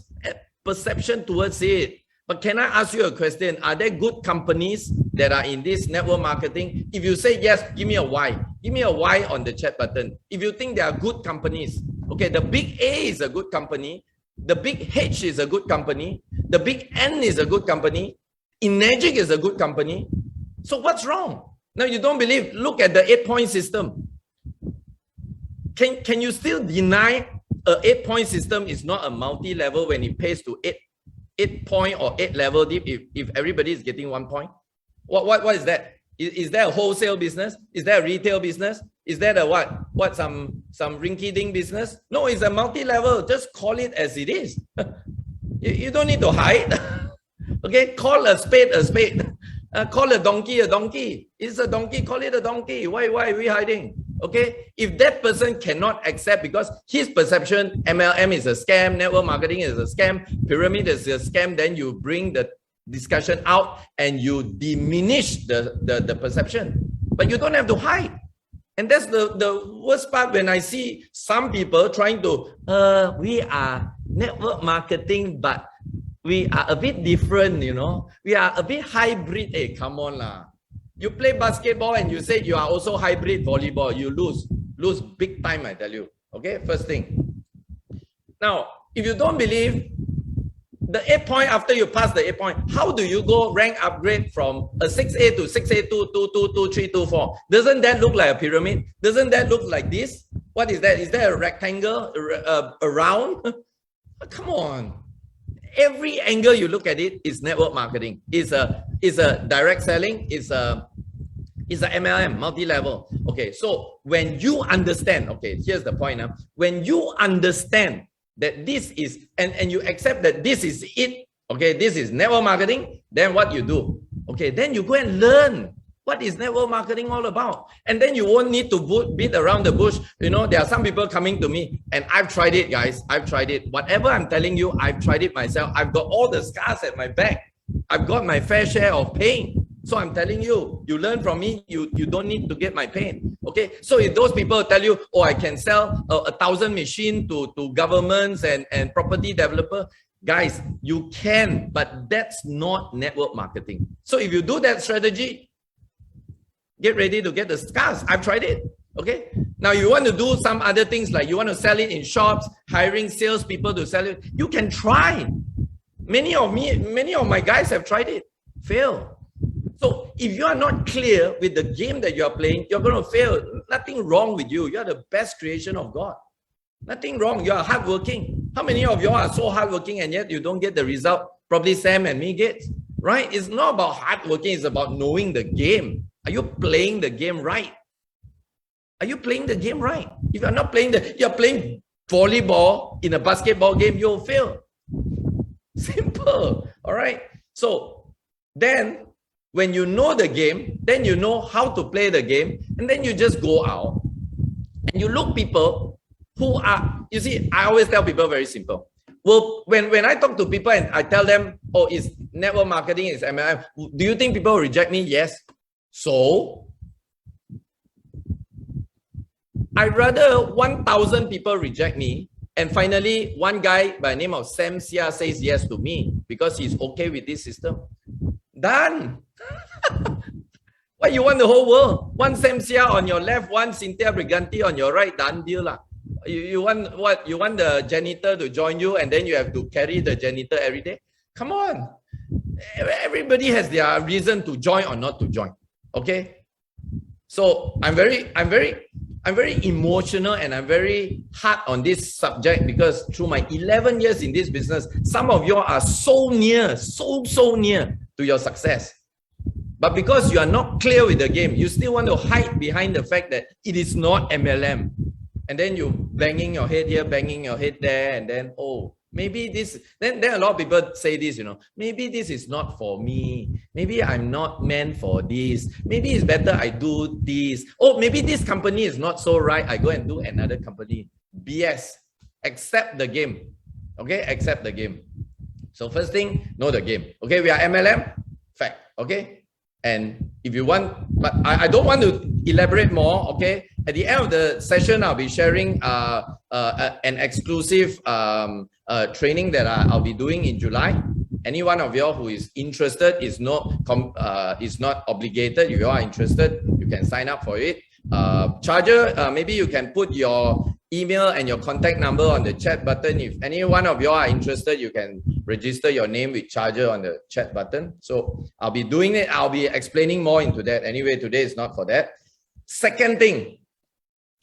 Speaker 2: perception towards it. But can I ask you a question? Are there good companies that are in this network marketing? If you say yes, give me a Y. Give me a Y on the chat button. If you think they are good companies, okay, the big A is a good company. The big H is a good company. The big N is a good company. Energic is a good company. So what's wrong? Now you don't believe, look at the 8-point system. Can you still deny a 8-point system is not a multi-level when it pays to 8-point or 8-level deep if everybody is getting 1 point? What is that? Is there a wholesale business? Is there a retail business? Is that a what some rinky-dink business? No, it's a multi-level. Just call it as it is. You don't need to hide. Okay, call a spade a spade. Call a donkey a donkey. It's a donkey, call it a donkey. Why are we hiding? Okay, if that person cannot accept because his perception MLM is a scam, network marketing is a scam, pyramid is a scam, then you bring the discussion out and you diminish the perception. But you don't have to hide. And that's the worst part when I see some people trying to, we are network marketing, but we are a bit different, you know. We are a bit hybrid. Hey, come on lah. You play basketball and you say you are also hybrid volleyball. You lose big time, I tell you. Okay, first thing. Now, if you don't believe, the 8-point, after you pass the 8-point, how do you go rank upgrade from a 6A to 6A, 2, 2, 2, 2, 3, 2, 4? Doesn't that look like a pyramid? Doesn't that look like this? What is that? Is that a rectangle, a round? Come on. Every angle you look at it is network marketing. Is a direct selling. Is a MLM, multi-level. Okay, so when you understand, okay, here's the point now. When you understand that this is, and you accept that this is it, okay, this is network marketing, then what you do? Okay, then you go and learn what is network marketing all about. And then you won't need to beat around the bush. You know, there are some people coming to me and I've tried it, guys. I've tried it. Whatever I'm telling you, I've tried it myself. I've got all the scars at my back. I've got my fair share of pain. So I'm telling you, you learn from me, you don't need to get my pain. Okay, so if those people tell you, oh, I can sell 1,000 machines to governments and property developer, guys, you can, but that's not network marketing. So if you do that strategy, get ready to get the scars. I've tried it. Okay, now you want to do some other things, like you want to sell it in shops, hiring salespeople to sell it. You can try. Many of my guys have tried it, fail. So if you are not clear with the game that you are playing, you're going to fail. Nothing wrong with you. You are the best creation of God. Nothing wrong. You are hardworking. How many of you are so hardworking and yet you don't get the result? Probably Sam and me get, right? It's not about hardworking. It's about knowing the game. Are you playing the game right? Are you playing the game right? If you're not playing you're playing volleyball in a basketball game, you'll fail. Simple. All right. So Then when you know the game, then you know how to play the game, and then you just go out and you look people who are, you see, I always tell people very simple. Well, when I talk to people and I tell them, oh, it's network marketing, it's MLM, do you think people will reject me? Yes. So I'd rather 1,000 people reject me, and finally one guy by the name of Sam Sia says yes to me because he's okay with this system. Done. What you want the whole world? One Sam Sia on your left, one Cynthia Briganti on your right. Done deal lah. You want what? You want the janitor to join you, and then you have to carry the janitor every day? Come on. Everybody has their reason to join or not to join. Okay. So I'm very emotional and I'm very hard on this subject because through my 11 years in this business, some of you are so near, so near to your success. But because you are not clear with the game, you still want to hide behind the fact that it is not MLM. And then you banging your head here, banging your head there, and then, oh, maybe this, then a lot of people say this, you know, maybe this is not for me. Maybe I'm not meant for this. Maybe it's better I do this. Oh, maybe this company is not so right. I go and do another company. BS. Accept the game. Okay, accept the game. So first thing, know the game. Okay, we are MLM. Fact. Okay. And if you want, but I don't want to elaborate more, okay? At the end of the session, I'll be sharing an exclusive training that I'll be doing in July. Any one of you who is interested is not obligated. If you are interested, you can sign up for it. Charger, maybe you can put your email and your contact number on the chat button. If any one of you are interested, you can register your name with Charger on the chat button. So I'll be doing it. I'll be explaining more into that. Anyway, today is not for that. Second thing,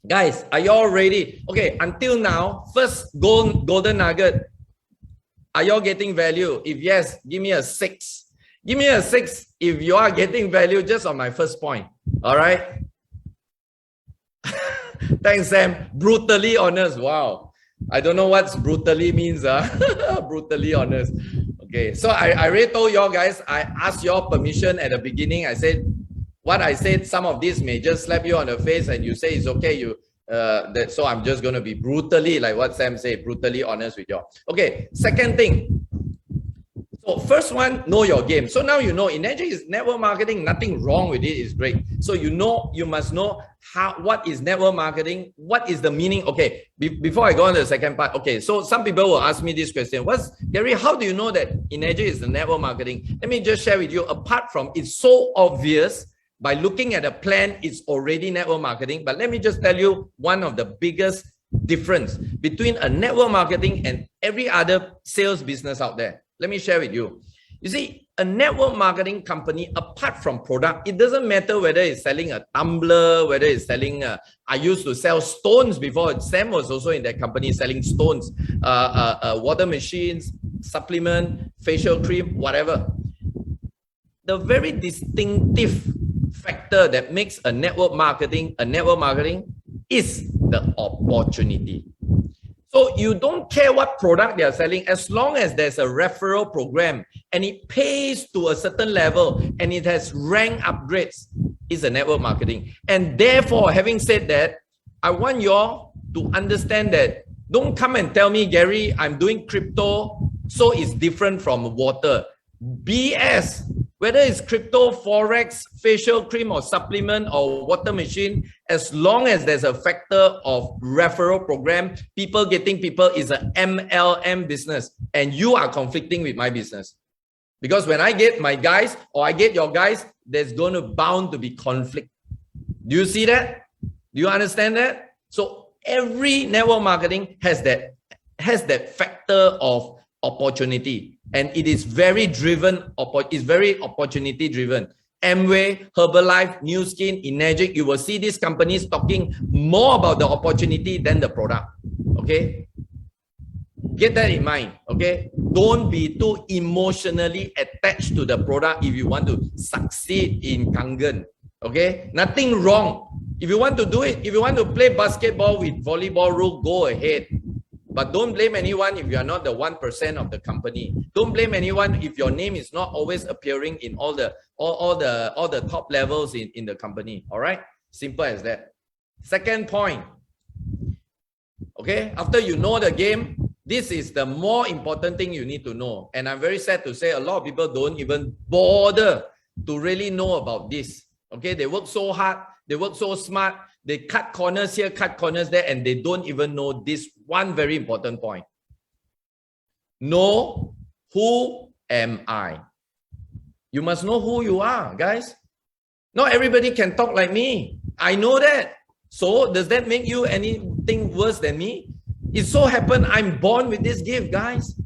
Speaker 2: guys, are you all ready? Okay, until now, first golden nugget. Are you all getting value? If yes, give me a 6. Give me a 6 if you are getting value just on my first point. All right. Thanks, Sam. Brutally honest. Wow. I don't know what brutally means. Brutally honest. Okay. So I already told y'all guys, I asked your permission at the beginning. I said, what I said, some of this may just slap you on the face and you say it's okay. So I'm just going to be brutally, like what Sam said, brutally honest with y'all. Okay. Second thing. So first one, know your game. So now you know in network marketing, nothing wrong with it. It's great. So you must know what is network marketing, what is the meaning. Okay, before I go on to the second part. Okay, so some people will ask me this question. Gary, how do you know that Inergy is the network marketing? Let me just share with you, apart from it's so obvious, by looking at a plan, it's already network marketing. But let me just tell you one of the biggest difference between a network marketing and every other sales business out there. Let me share with you. You see, a network marketing company, apart from product, it doesn't matter whether it's selling a tumbler, whether it's selling, I used to sell stones before. Sam was also in that company selling stones, water machines, supplement, facial cream, whatever. The very distinctive factor that makes a network marketing is the opportunity. So you don't care what product they are selling, as long as there's a referral program and it pays to a certain level and it has rank upgrades, is a network marketing. And therefore, having said that, I want you all to understand that don't come and tell me, Gary, I'm doing crypto, so it's different from water. BS. Whether it's crypto, forex, facial cream or supplement or water machine, as long as there's a factor of referral program, people getting people is an MLM business, and you are conflicting with my business. Because when I get my guys or I get your guys, there's bound to be conflict. Do you see that? Do you understand that? So every network marketing has that factor of opportunity. And it is very driven, it's very opportunity driven. Amway, Herbalife, New Skin, Energic, you will see these companies talking more about the opportunity than the product. Okay? Get that in mind. Okay? Don't be too emotionally attached to the product if you want to succeed in Kangen. Okay? Nothing wrong. If you want to do it, if you want to play basketball with volleyball rule, go ahead. But don't blame anyone if you are not the 1% of the company. Don't blame anyone if your name is not always appearing in all the top levels in the company. All right, simple as that. Second point. Okay, after you know the game, this is the more important thing you need to know. And I'm very sad to say a lot of people don't even bother to really know about this. Okay, they work so hard, they work so smart, they cut corners here, cut corners there, and they don't even know this one very important point. Know who am I? You must know who you are, guys. Not everybody can talk like me. I know that. So does that make you anything worse than me? It so happened I'm born with this gift, guys.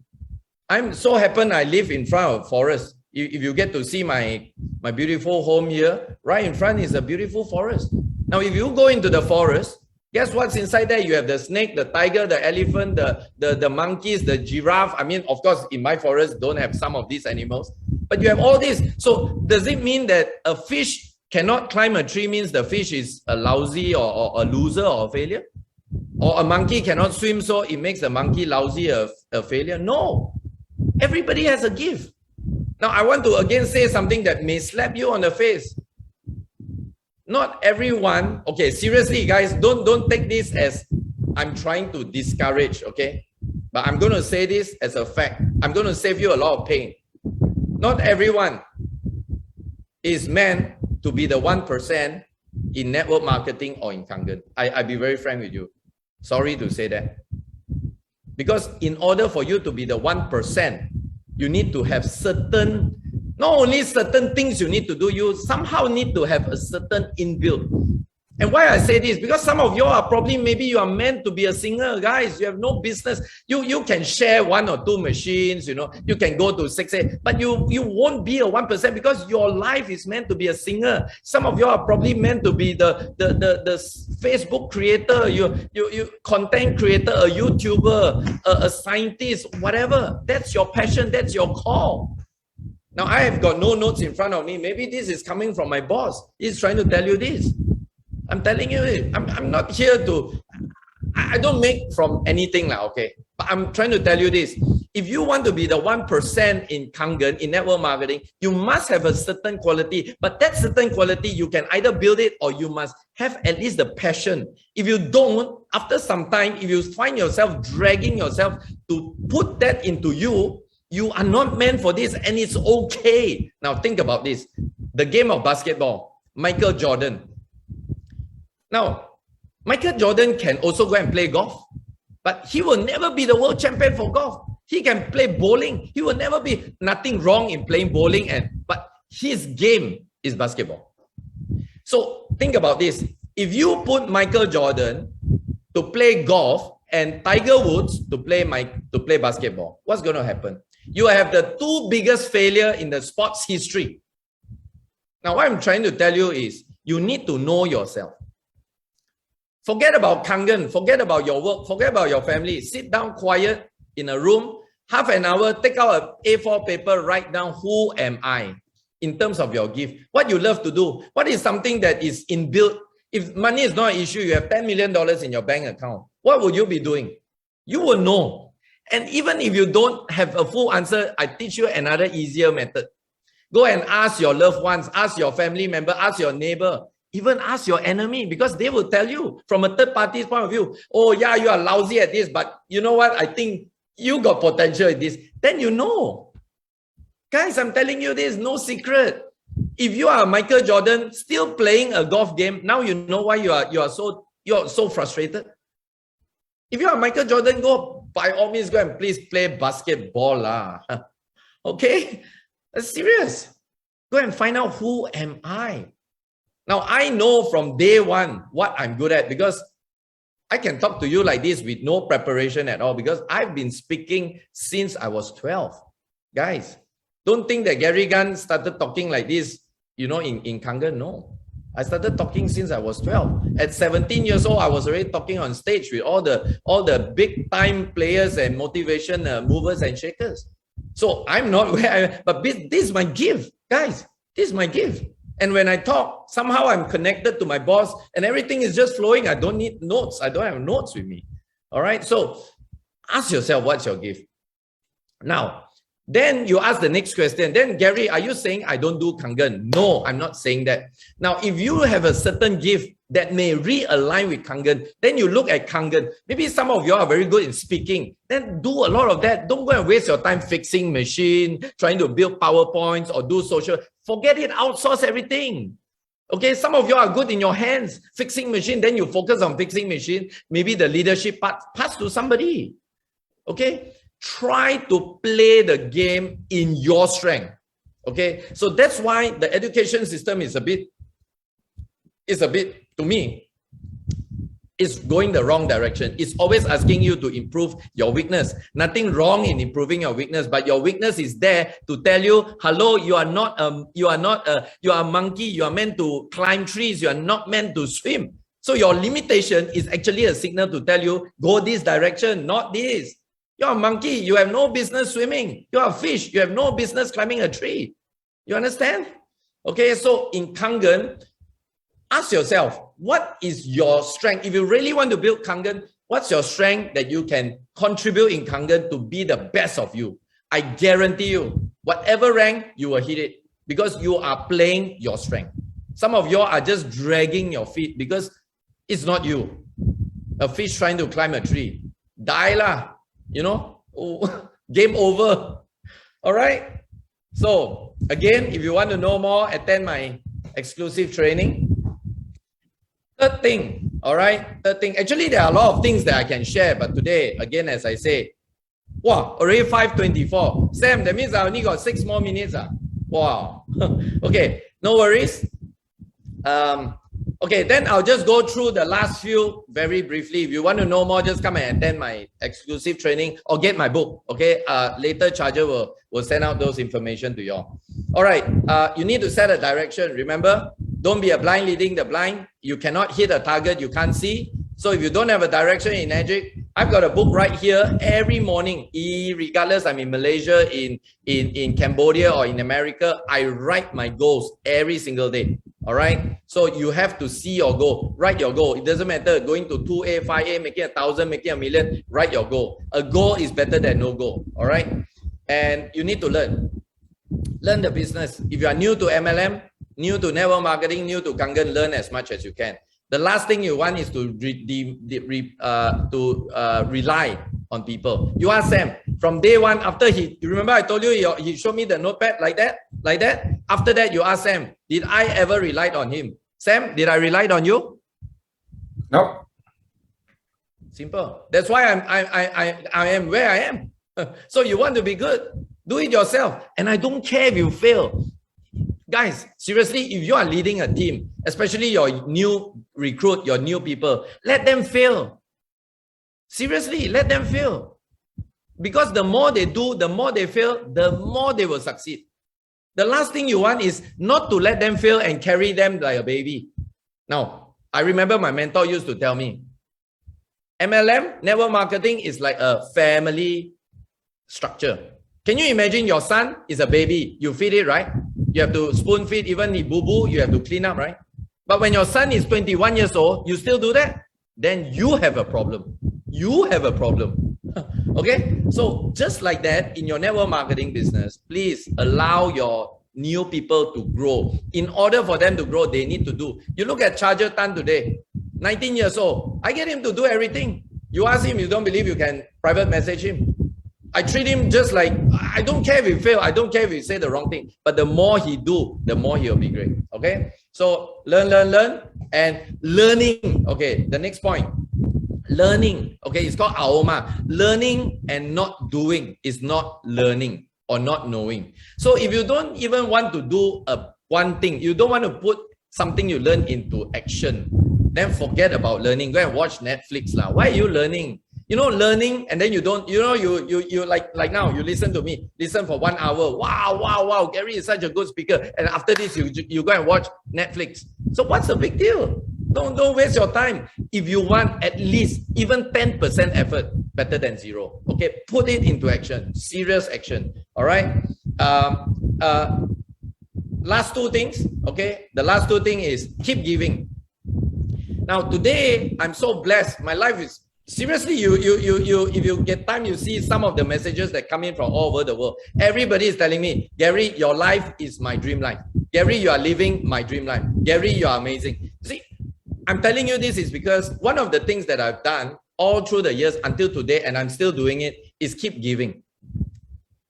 Speaker 2: I'm so happened I live in front of a forest. If you get to see my beautiful home here, right in front is a beautiful forest. Now, if you go into the forest, guess what's inside there? You have the snake, the tiger, the elephant, the monkeys, the giraffe. I mean, of course, in my forest, don't have some of these animals, but you have all this. So does it mean that a fish cannot climb a tree means the fish is a lousy or a loser or a failure? Or a monkey cannot swim, so it makes the monkey lousy a failure? No. Everybody has a gift. Now, I want to again say something that may slap you on the face. Not everyone, okay, seriously, guys, don't take this as I'm trying to discourage, okay? But I'm going to say this as a fact. I'm going to save you a lot of pain. Not everyone is meant to be the 1% in network marketing or in Kangen. I'll be very frank with you. Sorry to say that. Because in order for you to be the 1%, you need to have certain, not only certain things you need to do, you somehow need to have a certain inbuilt. And why I say this, because some of you are probably, maybe you are meant to be a singer, guys. You have no business. You can share 1 or 2 machines, you know, you can go to 6-8, but you won't be a 1% because your life is meant to be a singer. Some of you are probably meant to be the Facebook creator, you content creator, a YouTuber, a scientist, whatever. That's your passion, that's your call. Now, I have got no notes in front of me. Maybe this is coming from my boss. He's trying to tell you this. I'm telling you, I'm not here to, I don't make from anything now, okay? But I'm trying to tell you this. If you want to be the 1% in Kangen, in network marketing, you must have a certain quality. But that certain quality, you can either build it or you must have at least the passion. If you don't, after some time, if you find yourself dragging yourself to put that into you, you are not meant for this and it's okay. Now think about this. The game of basketball, Michael Jordan. Now, Michael Jordan can also go and play golf, but he will never be the world champion for golf. He can play bowling. He will never be, nothing wrong in playing bowling, but his game is basketball. So think about this. If you put Michael Jordan to play golf and Tiger Woods to play basketball, what's going to happen? You have the 2 biggest failures in the sports history. Now, what I'm trying to tell you is you need to know yourself. Forget about Kangen, forget about your work, forget about your family. Sit down quiet in a room, half an hour, take out an A4 paper, write down who am I in terms of your gift. What you love to do. What is something that is inbuilt? If money is not an issue, you have $10 million in your bank account. What would you be doing? You will know. And even if you don't have a full answer, I teach you another easier method. Go and ask your loved ones, ask your family member, ask your neighbor. Even ask your enemy because they will tell you from a third party's point of view, oh yeah, you are lousy at this, but you know what? I think you got potential at this. Then you know. Guys, I'm telling you this, no secret. If you are Michael Jordan still playing a golf game, now you know why you're so frustrated. If you are Michael Jordan, go by all means go and please play basketball lah. Okay? That's serious. Go and find out who am I. Now, I know from day one what I'm good at because I can talk to you like this with no preparation at all because I've been speaking since I was 12. Guys, don't think that Gary Gunn started talking like this, you know, in Kangen. No. I started talking since I was 12. At 17 years old, I was already talking on stage with all the big time players and motivation movers and shakers. So I'm not where I am, but this is my gift, guys. This is my gift. And when I talk, somehow I'm connected to my boss and everything is just flowing. I don't need notes. I don't have notes with me. All right. So Ask yourself, what's your gift? Now, then you ask the next question. Then, Gary, are you saying I don't do Kangen? No, I'm not saying that. Now, if you have a certain gift that may realign with Kangen, then you look at Kangen. Maybe some of you are very good in speaking. Then do a lot of that. Don't go and waste your time fixing machine, trying to build PowerPoints or do social. Forget it. Outsource everything. Okay, some of you are good in your hands, fixing machine. Then you focus on fixing machine. Maybe the leadership part, pass to somebody. Okay. Try to play the game in your strength. Okay, so that's why the education system is a bit, to me, it's going the wrong direction. It's always asking you to improve your weakness. Nothing wrong in improving your weakness, but your weakness is there to tell you, hello, you are a monkey. You are meant to climb trees. You are not meant to swim. So your limitation is actually a signal to tell you, go this direction, not this. You're a monkey. You have no business swimming. You're a fish. You have no business climbing a tree. You understand? Okay, so in Kangen, ask yourself, what is your strength? If you really want to build Kangen, what's your strength that you can contribute in Kangen to be the best of you? I guarantee you, whatever rank, you will hit it because you are playing your strength. Some of you are just dragging your feet because it's not you. A fish trying to climb a tree. Die lah. You know, game over. All right. So again, if you want to know more, attend my exclusive training. Third thing, all right. Third thing, actually, there are a lot of things that I can share, but today, again, as I say, wow, already 5:24. Sam, that means I only got 6 more minutes. Wow. Okay, no worries. Okay, then I'll just go through the last few very briefly. If you want to know more, just come and attend my exclusive training or get my book. Okay, later Charger will send out those information to you all. All right, you need to set a direction. Remember, don't be a blind leading the blind. You cannot hit a target you can't see. So if you don't have a direction in Magic, I've got a book right here every morning, regardless I'm in Malaysia, in Cambodia or in America, I write my goals every single day. All right. So you have to see your goal, write your goal. It doesn't matter going to 2A, 5A, making 1,000, making 1,000,000, write your goal. A goal is better than no goal. All right. And you need to learn the business. If you are new to MLM, new to network marketing, new to Kangen, learn as much as you can. The last thing you want is to rely on people. You ask Sam from day one after you remember I told you he showed me the notepad like that. After that, you ask Sam, did I ever rely on him? Sam, did I rely on you?
Speaker 1: No.
Speaker 2: Simple. That's why I am where I am. So you want to be good, do it yourself. And I don't care if you fail. Guys, seriously, if you are leading a team, especially your new recruit, your new people, let them fail. Seriously, let them fail. Because the more they do, the more they fail, the more they will succeed. The last thing you want is not to let them fail and carry them like a baby. Now, I remember my mentor used to tell me, MLM, network marketing, is like a family structure. Can you imagine your son is a baby? You feed it, right? You have to spoon feed, even if boo-boo, you have to clean up, right? But when your son is 21 years old, you still do that? Then you have a problem. You have a problem. Okay? So just like that, in your network marketing business, please allow your new people to grow. In order for them to grow, they need to do. You look at Charger Tan today, 19 years old. I get him to do everything. You ask him, you don't believe, you can private message him. I treat him just like, I don't care if he fail. I don't care if he say the wrong thing. But the more he do, the more he'll be great. Okay? So learn. And learning. Okay, the next point. Learning. Okay, it's called AOMA. Learning and not doing is not learning or not knowing. So if you don't even want to do one thing, you don't want to put something you learn into action, then forget about learning. Go and watch Netflix lah. Why are you learning? You know, learning, and then you don't, you know, you like now, you listen to me, listen for 1 hour. Wow, Gary is such a good speaker. And after this, you go and watch Netflix. So what's the big deal? Don't waste your time. If you want at least even 10% effort, better than zero. Okay, put it into action, serious action. All right. Last two things. Okay, the last two things is keep giving. Now today, I'm so blessed. My life is Seriously, if you get time, you see some of the messages that come in from all over the world. Everybody is telling me, Gary, your life is my dream life. Gary, you are living my dream life. Gary, you are amazing. See, I'm telling you this is because one of the things that I've done all through the years until today, and I'm still doing it, is keep giving.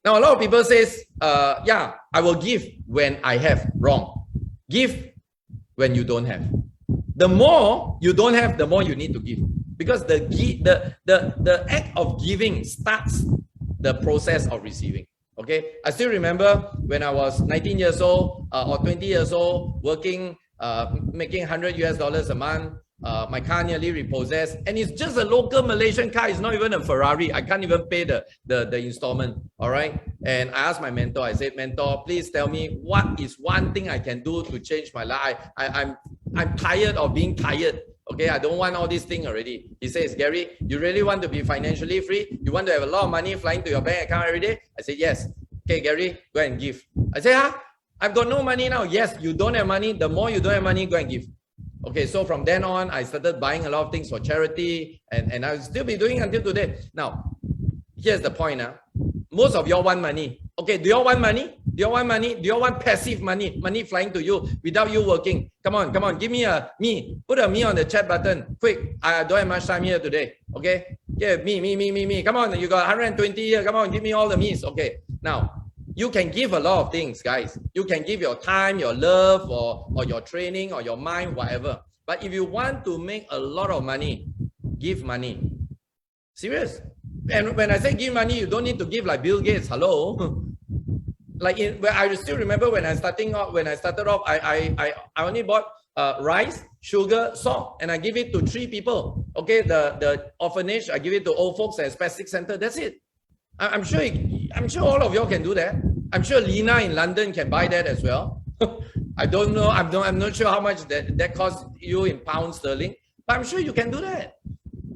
Speaker 2: Now, a lot of people says, yeah, I will give when I have. Wrong. Give when you don't have. The more you don't have, the more you need to give. Because the act of giving starts the process of receiving. Okay, I still remember when I was 19 years old or 20 years old, working, making $100 a month. My car nearly repossessed, and it's just a local Malaysian car. It's not even a Ferrari. I can't even pay the installment. All right. And I asked my mentor, I said, mentor, please tell me what is one thing I can do to change my life. I'm tired of being tired. Okay, I don't want all these things already. He says, Gary, you really want to be financially free? You want to have a lot of money flying to your bank account every day? I said, yes. Okay, Gary, go and give. I said, huh? I've got no money now. Yes, you don't have money. The more you don't have money, go and give. Okay, so from then on, I started buying a lot of things for charity, and I'll still be doing until today. Now, here's the point. Most of y'all want money. Okay, do y'all want money? Do y'all want money? Do y'all want passive money? Money flying to you without you working? Come on, come on. Give me a me. Put a me on the chat button. Quick. I don't have much time here today. Okay? Yeah, me. Come on, you got 120 here. Come on, give me all the me's. Okay. Now, you can give a lot of things, guys. You can give your time, your love, or your training, or your mind, whatever. But if you want to make a lot of money, give money. Serious. And when I say give money, you don't need to give like Bill Gates. Hello. I still remember when I started off, I only bought rice, sugar, salt, and I give it to 3 people. Okay, the orphanage, I give it to old folks at Spastic Center. That's it. I'm sure all of y'all can do that. I'm sure Lena in London can buy that as well. I don't know. I'm not sure how much that costs you in pounds sterling, but I'm sure you can do that.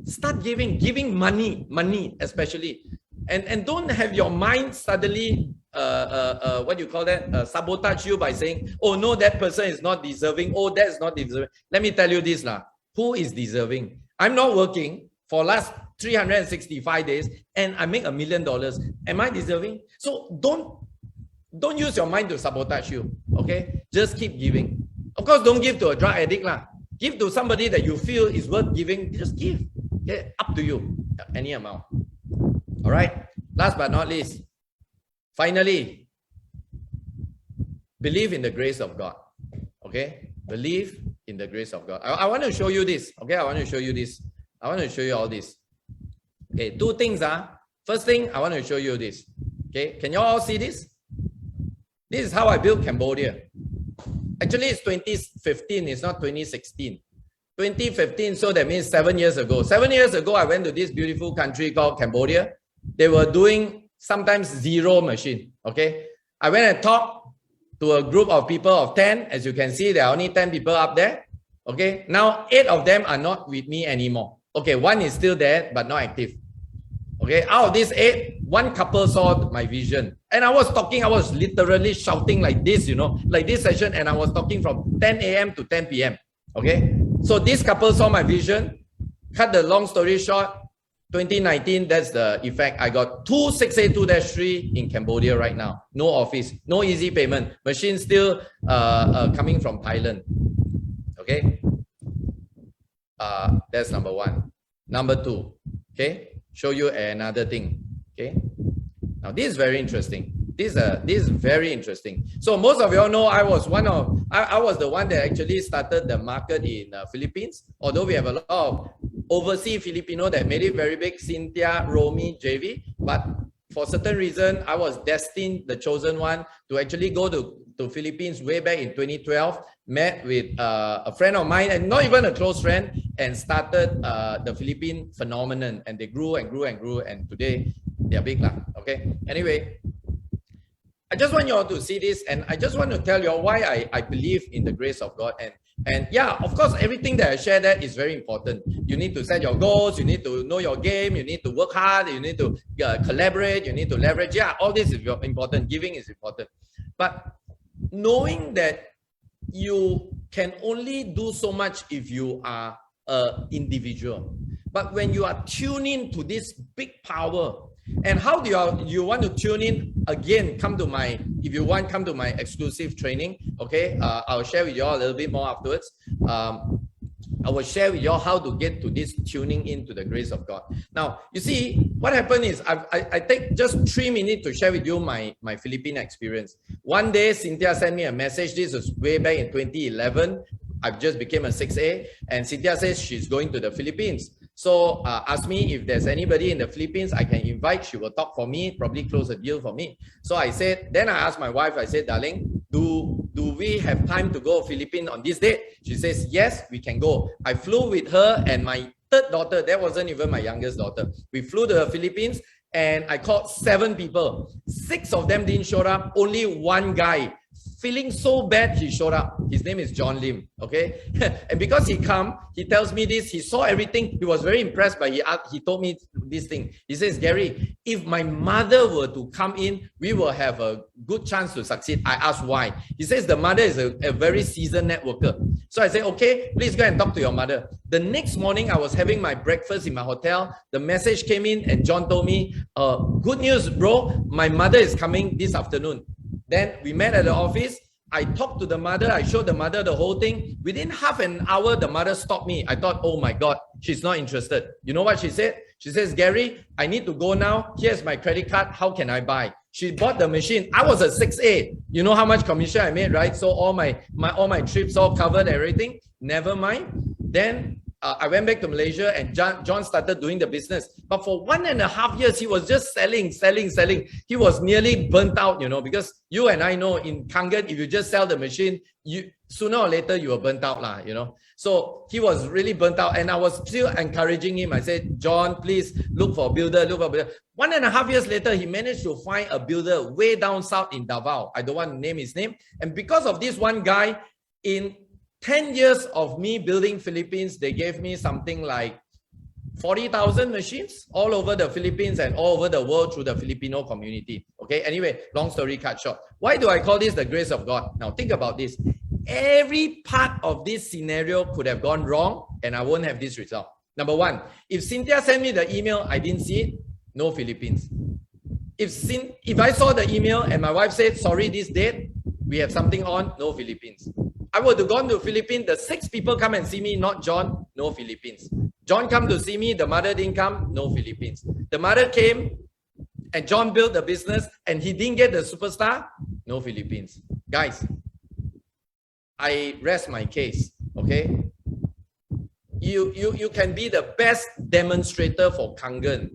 Speaker 2: Start giving money especially, and don't have your mind suddenly what do you call that, sabotage you by saying, oh no, that person is not deserving. Oh, that's not deserving. Let me tell you this lah. Who is deserving? I'm not working for last 365 days and I make $1 million. Am I deserving? So don't use your mind to sabotage you. Okay, just keep giving. Of course, don't give to a drug addict lah. Give to somebody that you feel is worth giving. Just give. Okay, up to you. Any amount. All right. Last but not least, finally, believe in the grace of God. Okay, believe in the grace of God. I want to show you this. Okay, I want to show you this. I want to show you all this. Okay, 2 things. First thing, I want to show you this. Okay, can you all see this? This is how I built Cambodia. Actually, it's 2015. It's not 2016. 2015, so that means 7 years ago. 7 years ago, I went to this beautiful country called Cambodia. They were doing sometimes 0 machine. Okay, I went and talked to a group of people of 10. As you can see, there are only 10 people up there. Okay, now 8 of them are not with me anymore. Okay, 1 is still there but not active. Okay, out of these 8, 1 couple saw my vision, and I was literally shouting like this, like this session, and I was talking from 10 a.m. to 10 p.m. Okay, so this couple saw my vision. Cut the long story short, 2019, that's the effect. I got 2682-3 in Cambodia right now. No office, no easy payment. Machine still coming from Thailand. Okay, that's number 1. Number 2, okay, show you another thing. Okay, now this is very interesting. This is very interesting. So most of you all know I was the one that actually started the market in Philippines. Although we have a lot of overseas Filipino that made it very big, Cynthia, Romy, JV, but for certain reason, I was destined, the chosen one, to actually go to Philippines way back in 2012, met with a friend of mine, and not even a close friend, and started the Philippine phenomenon, and they grew and grew and grew, and today they are big lah. Okay, anyway, I just want you all to see this, and I just want to tell you all why I believe in the grace of God. And yeah, of course, everything that I share that is very important. You need to set your goals, you need to know your game, you need to work hard, you need to collaborate, you need to leverage. Yeah, all this is important. Giving is important. But knowing that you can only do so much if you are an individual. But when you are tuning to this big power, and how do you want to tune in? Again, if you want, come to my exclusive training. Okay, I'll share with you all a little bit more afterwards. I will share with you all how to get to this tuning into the grace of God. Now, you see, what happened is I take just 3 minutes to share with you my Philippine experience. One day, Cynthia sent me a message. This was way back in 2011. I've just became a 6A, and Cynthia says she's going to the Philippines. So ask me if there's anybody in the Philippines I can invite. She will talk for me, probably close a deal for me. So I said, then I asked my wife, I said, darling, do we have time to go to Philippines on this date? She says, yes, we can go. I flew with her and my third daughter. That wasn't even my youngest daughter. We flew to the Philippines and I called 7 people. 6 of them didn't show up. Only one guy, feeling so bad, he showed up. His name is John Lim, okay? And because he come, he tells me this, he saw everything. He was very impressed, but he told me this thing. He says, Gary, if my mother were to come in, we will have a good chance to succeed. I asked why. He says the mother is a very seasoned networker. So I said, okay, please go and talk to your mother. The next morning, I was having my breakfast in my hotel. The message came in and John told me, good news, bro, my mother is coming this afternoon. Then we met at the office. I talked to the mother. I showed the mother the whole thing. Within half an hour, the mother stopped me. I thought, oh my God, she's not interested. You know what she said? She says, Gary, I need to go now. Here's my credit card. How can I buy? She bought the machine. I was a 6A. You know how much commission I made, right? So all my trips all covered, everything. Never mind. Then I went back to Malaysia and John started doing the business. But for 1.5 years, he was just selling. He was nearly burnt out, you know, because you and I know in Kangen, if you just sell the machine, sooner or later you were burnt out, you know. So he was really burnt out and I was still encouraging him. I said, John, please look for a builder, 1.5 years later, he managed to find a builder way down south in Davao. I don't want to name his name. And because of this one guy, in 10 years of me building Philippines, they gave me something like 40,000 machines all over the Philippines and all over the world through the Filipino community. Okay, anyway, long story cut short. Why do I call this the grace of God? Now think about this. Every part of this scenario could have gone wrong and I won't have this result. Number one, if Cynthia sent me the email, I didn't see it, no Philippines. If I saw the email and my wife said, sorry, this date, we have something on, no Philippines. I would have gone to Philippines, the 6 people come and see me, not John, no Philippines. John come to see me, the mother didn't come, no Philippines. The mother came and John built the business and he didn't get the superstar, no Philippines. Guys, I rest my case, okay? You can be the best demonstrator for Kangen,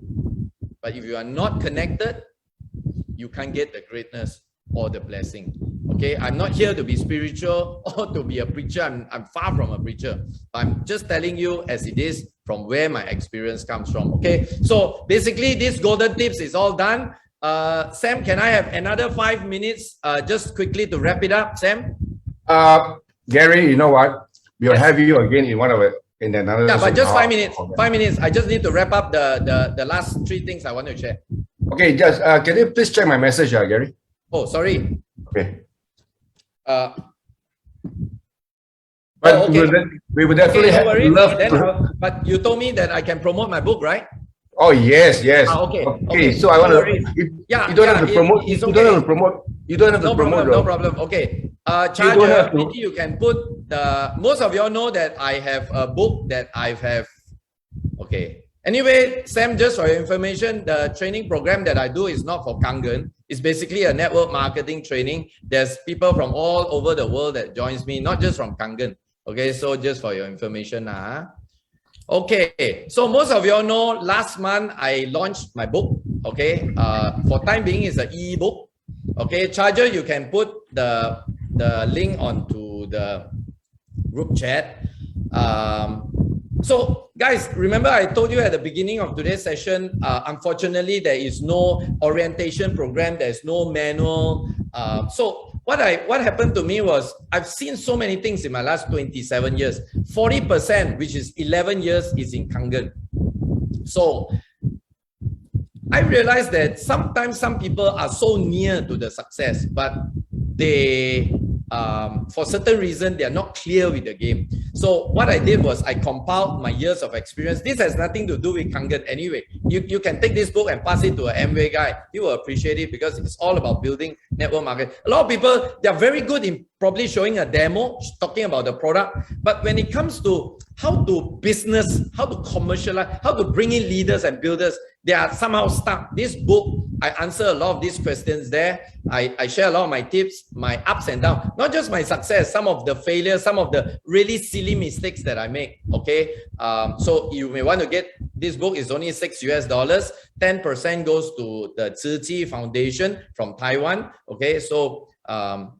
Speaker 2: but if you are not connected, you can't get the greatness or the blessing. Okay, I'm not here to be spiritual or to be a preacher. I'm far from a preacher. I'm just telling you as it is from where my experience comes from. Okay, so basically this golden tips is all done. Sam, can I have another 5 minutes just quickly to wrap it up, Sam?
Speaker 1: Gary, you know what? We'll have you again in another.
Speaker 2: Yeah, but just 5 minutes. 5 minutes. I just need to wrap up the last 3 things I want to share.
Speaker 1: Okay, just can you please check my message, Gary?
Speaker 2: Oh, sorry.
Speaker 1: Okay.
Speaker 2: But
Speaker 1: okay. we would definitely love to.
Speaker 2: But you told me that I can promote my book, right?
Speaker 1: Oh yes.
Speaker 2: Okay.
Speaker 1: So I want to. You don't have to promote. You don't have to promote. You don't have to promote.
Speaker 2: No problem. Okay. Charger, maybe you can put the. Most of y'all know that I have a book that I have. Okay. Anyway, Sam, just for your information, the training program that I do is not for Kangen. It's basically a network marketing training. There's people from all over the world that joins me, not just from Kangen. Okay, so just for your information. Okay, so most of y'all know last month I launched my book. Okay, for time being it's an e-book. Okay, Charger, you can put the link onto the group chat. So guys, remember I told you at the beginning of today's session, unfortunately, there is no orientation program, there's no manual. So what happened to me was I've seen so many things in my last 27 years. 40%, which is 11 years, is in Kangen. So I realized that sometimes some people are so near to the success, but they for certain reason, they are not clear with the game. So what I did was I compiled my years of experience. This has nothing to do with Kangen anyway. You can take this book and pass it to an Amway guy. He will appreciate it because it's all about building network marketing. A lot of people, they are very good in probably showing a demo, talking about the product. But when it comes to how to business, how to commercialize, how to bring in leaders and builders, they are somehow stuck. This book, I answer a lot of these questions there. I share a lot of my tips, my ups and downs, not just my success, some of the failures, some of the really silly mistakes that I make. Okay. So you may want to get this book. Is only $6 US. 10% goes to the Tzu Chi Foundation from Taiwan. Okay. So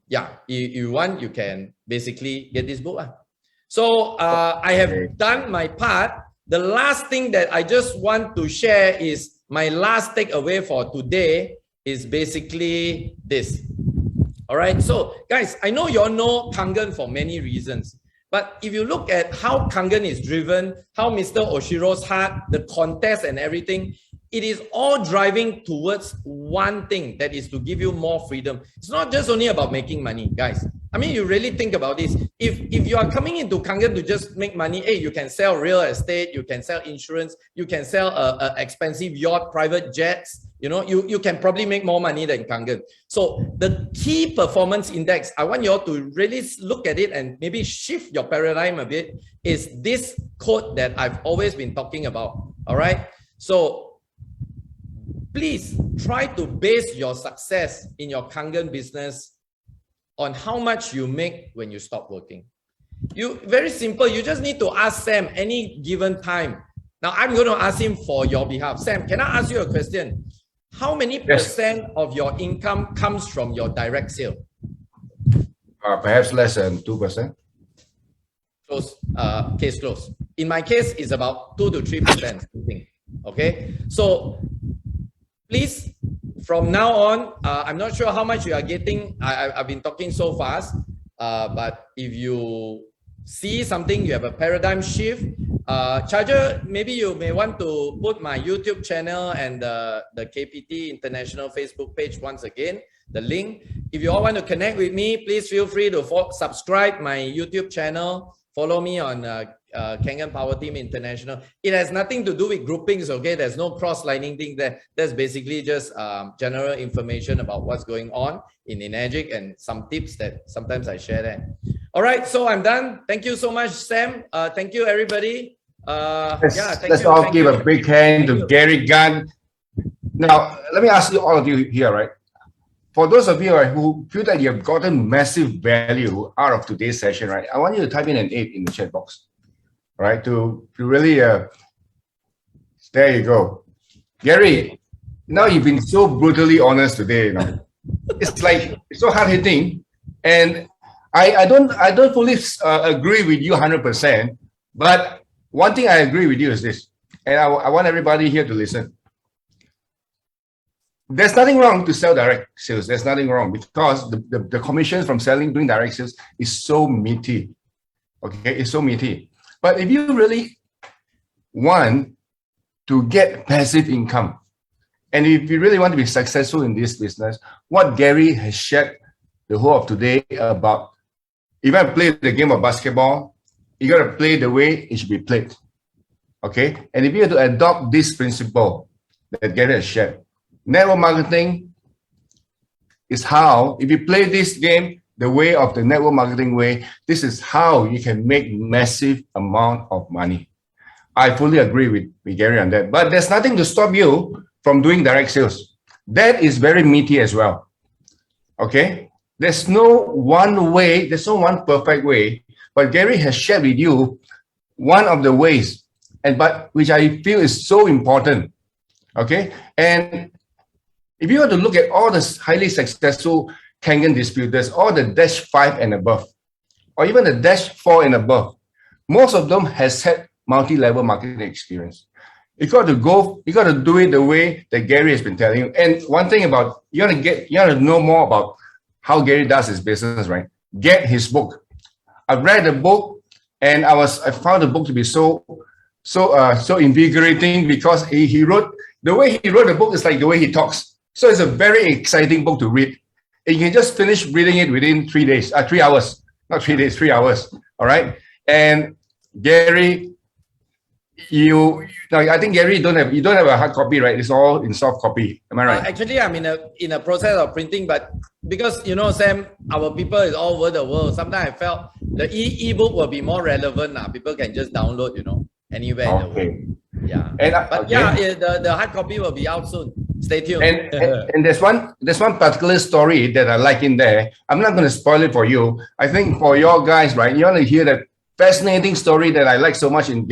Speaker 2: yeah, if you want, you can basically get this book. So I have done my part. The last thing that I just want to share is my last takeaway for today is basically this. All right. So guys, I know you all know Kangen for many reasons, but if you look at how Kangen is driven, how Mr. Oshiro's heart, the contest and everything, it is all driving towards one thing, that is to give you more freedom. It's not just only about making money, guys. I mean, you really think about this. If you are coming into Kangen to just make money, hey, you can sell real estate, you can sell insurance, you can sell a expensive yacht, private jets. You know, you can probably make more money than Kangen. So the key performance index, I want you all to really look at it and maybe shift your paradigm a bit, is this quote that I've always been talking about. All right. So please try to base your success in your Kangen business on how much you make when you stop working. Very simple. You just need to ask Sam any given time. Now I'm going to ask him for your behalf. Sam, can I ask you a question? How many percent of your income comes from your direct sale?
Speaker 1: Perhaps less than 2%.
Speaker 2: Close. Case closed. In my case, it's about 2 to 3%. Okay. So please, from now on, I'm not sure how much you are getting. I've been talking so fast, but if you see something, you have a paradigm shift. Charger, maybe you may want to put my YouTube channel and the KPT International Facebook page once again, the link. If you all want to connect with me, please feel free to subscribe my YouTube channel. Follow me on Kangen Power Team International. It has nothing to do with groupings, okay? There's no cross-lining thing there. That's basically just general information about what's going on in Energic and some tips that sometimes I share there. All right, so I'm done. Thank you so much, Sam. Thank you, everybody.
Speaker 1: Let's all give a big hand to Gary Gunn. Now, let me ask you, all of you here, right? For those of you who feel that you have gotten massive value out of today's session, right? I want you to type in an 8 in the chat box, right? To really, there you go. Gary, now you've been so brutally honest today, you know. It's like, it's so hard hitting. And I don't fully agree with you 100%, but one thing I agree with you is this, and I want everybody here to listen. There's nothing wrong to sell direct sales. There's nothing wrong because the commissions from doing direct sales is so meaty. Okay, it's so meaty. But if you really want to get passive income, and if you really want to be successful in this business, what Gary has shared the whole of today about, if I play the game of basketball, you got to play the way it should be played. Okay, and if you have to adopt this principle that Gary has shared, network marketing is how, if you play this game the way of the network marketing way, this is how you can make massive amount of money. I fully agree with Gary on that. But there's nothing to stop you from doing direct sales. That is very meaty as well. Okay? There's no one way, there's no one perfect way. But Gary has shared with you one of the ways, which I feel is so important. Okay? And if you want to look at all the highly successful Kangen distributors, all the dash 5 and above, or even the dash 4 and above, most of them has had multi-level marketing experience. You got to do it the way that Gary has been telling you. And one thing about, you want to know more about how Gary does his business, right? Get his book. I've read the book and I found the book to be so invigorating because he wrote, the way he wrote the book is like the way he talks. So it's a very exciting book to read. and you can just finish reading it within 3 days, 3 hours, not 3 days, 3 hours. All right. And Gary, I think Gary, you don't have a hard copy, right? It's all in soft copy. Am I right?
Speaker 2: Actually, I'm in a process of printing, but because Sam, our people is all over the world. Sometimes I felt the ebook will be more relevant. People can just download, anywhere in the world. Yeah. The hard copy will be out soon. Stay tuned.
Speaker 1: And there's one particular story that I like in there. I'm not going to spoil it for you. I think for your guys, right? You want to hear that fascinating story that I like so much in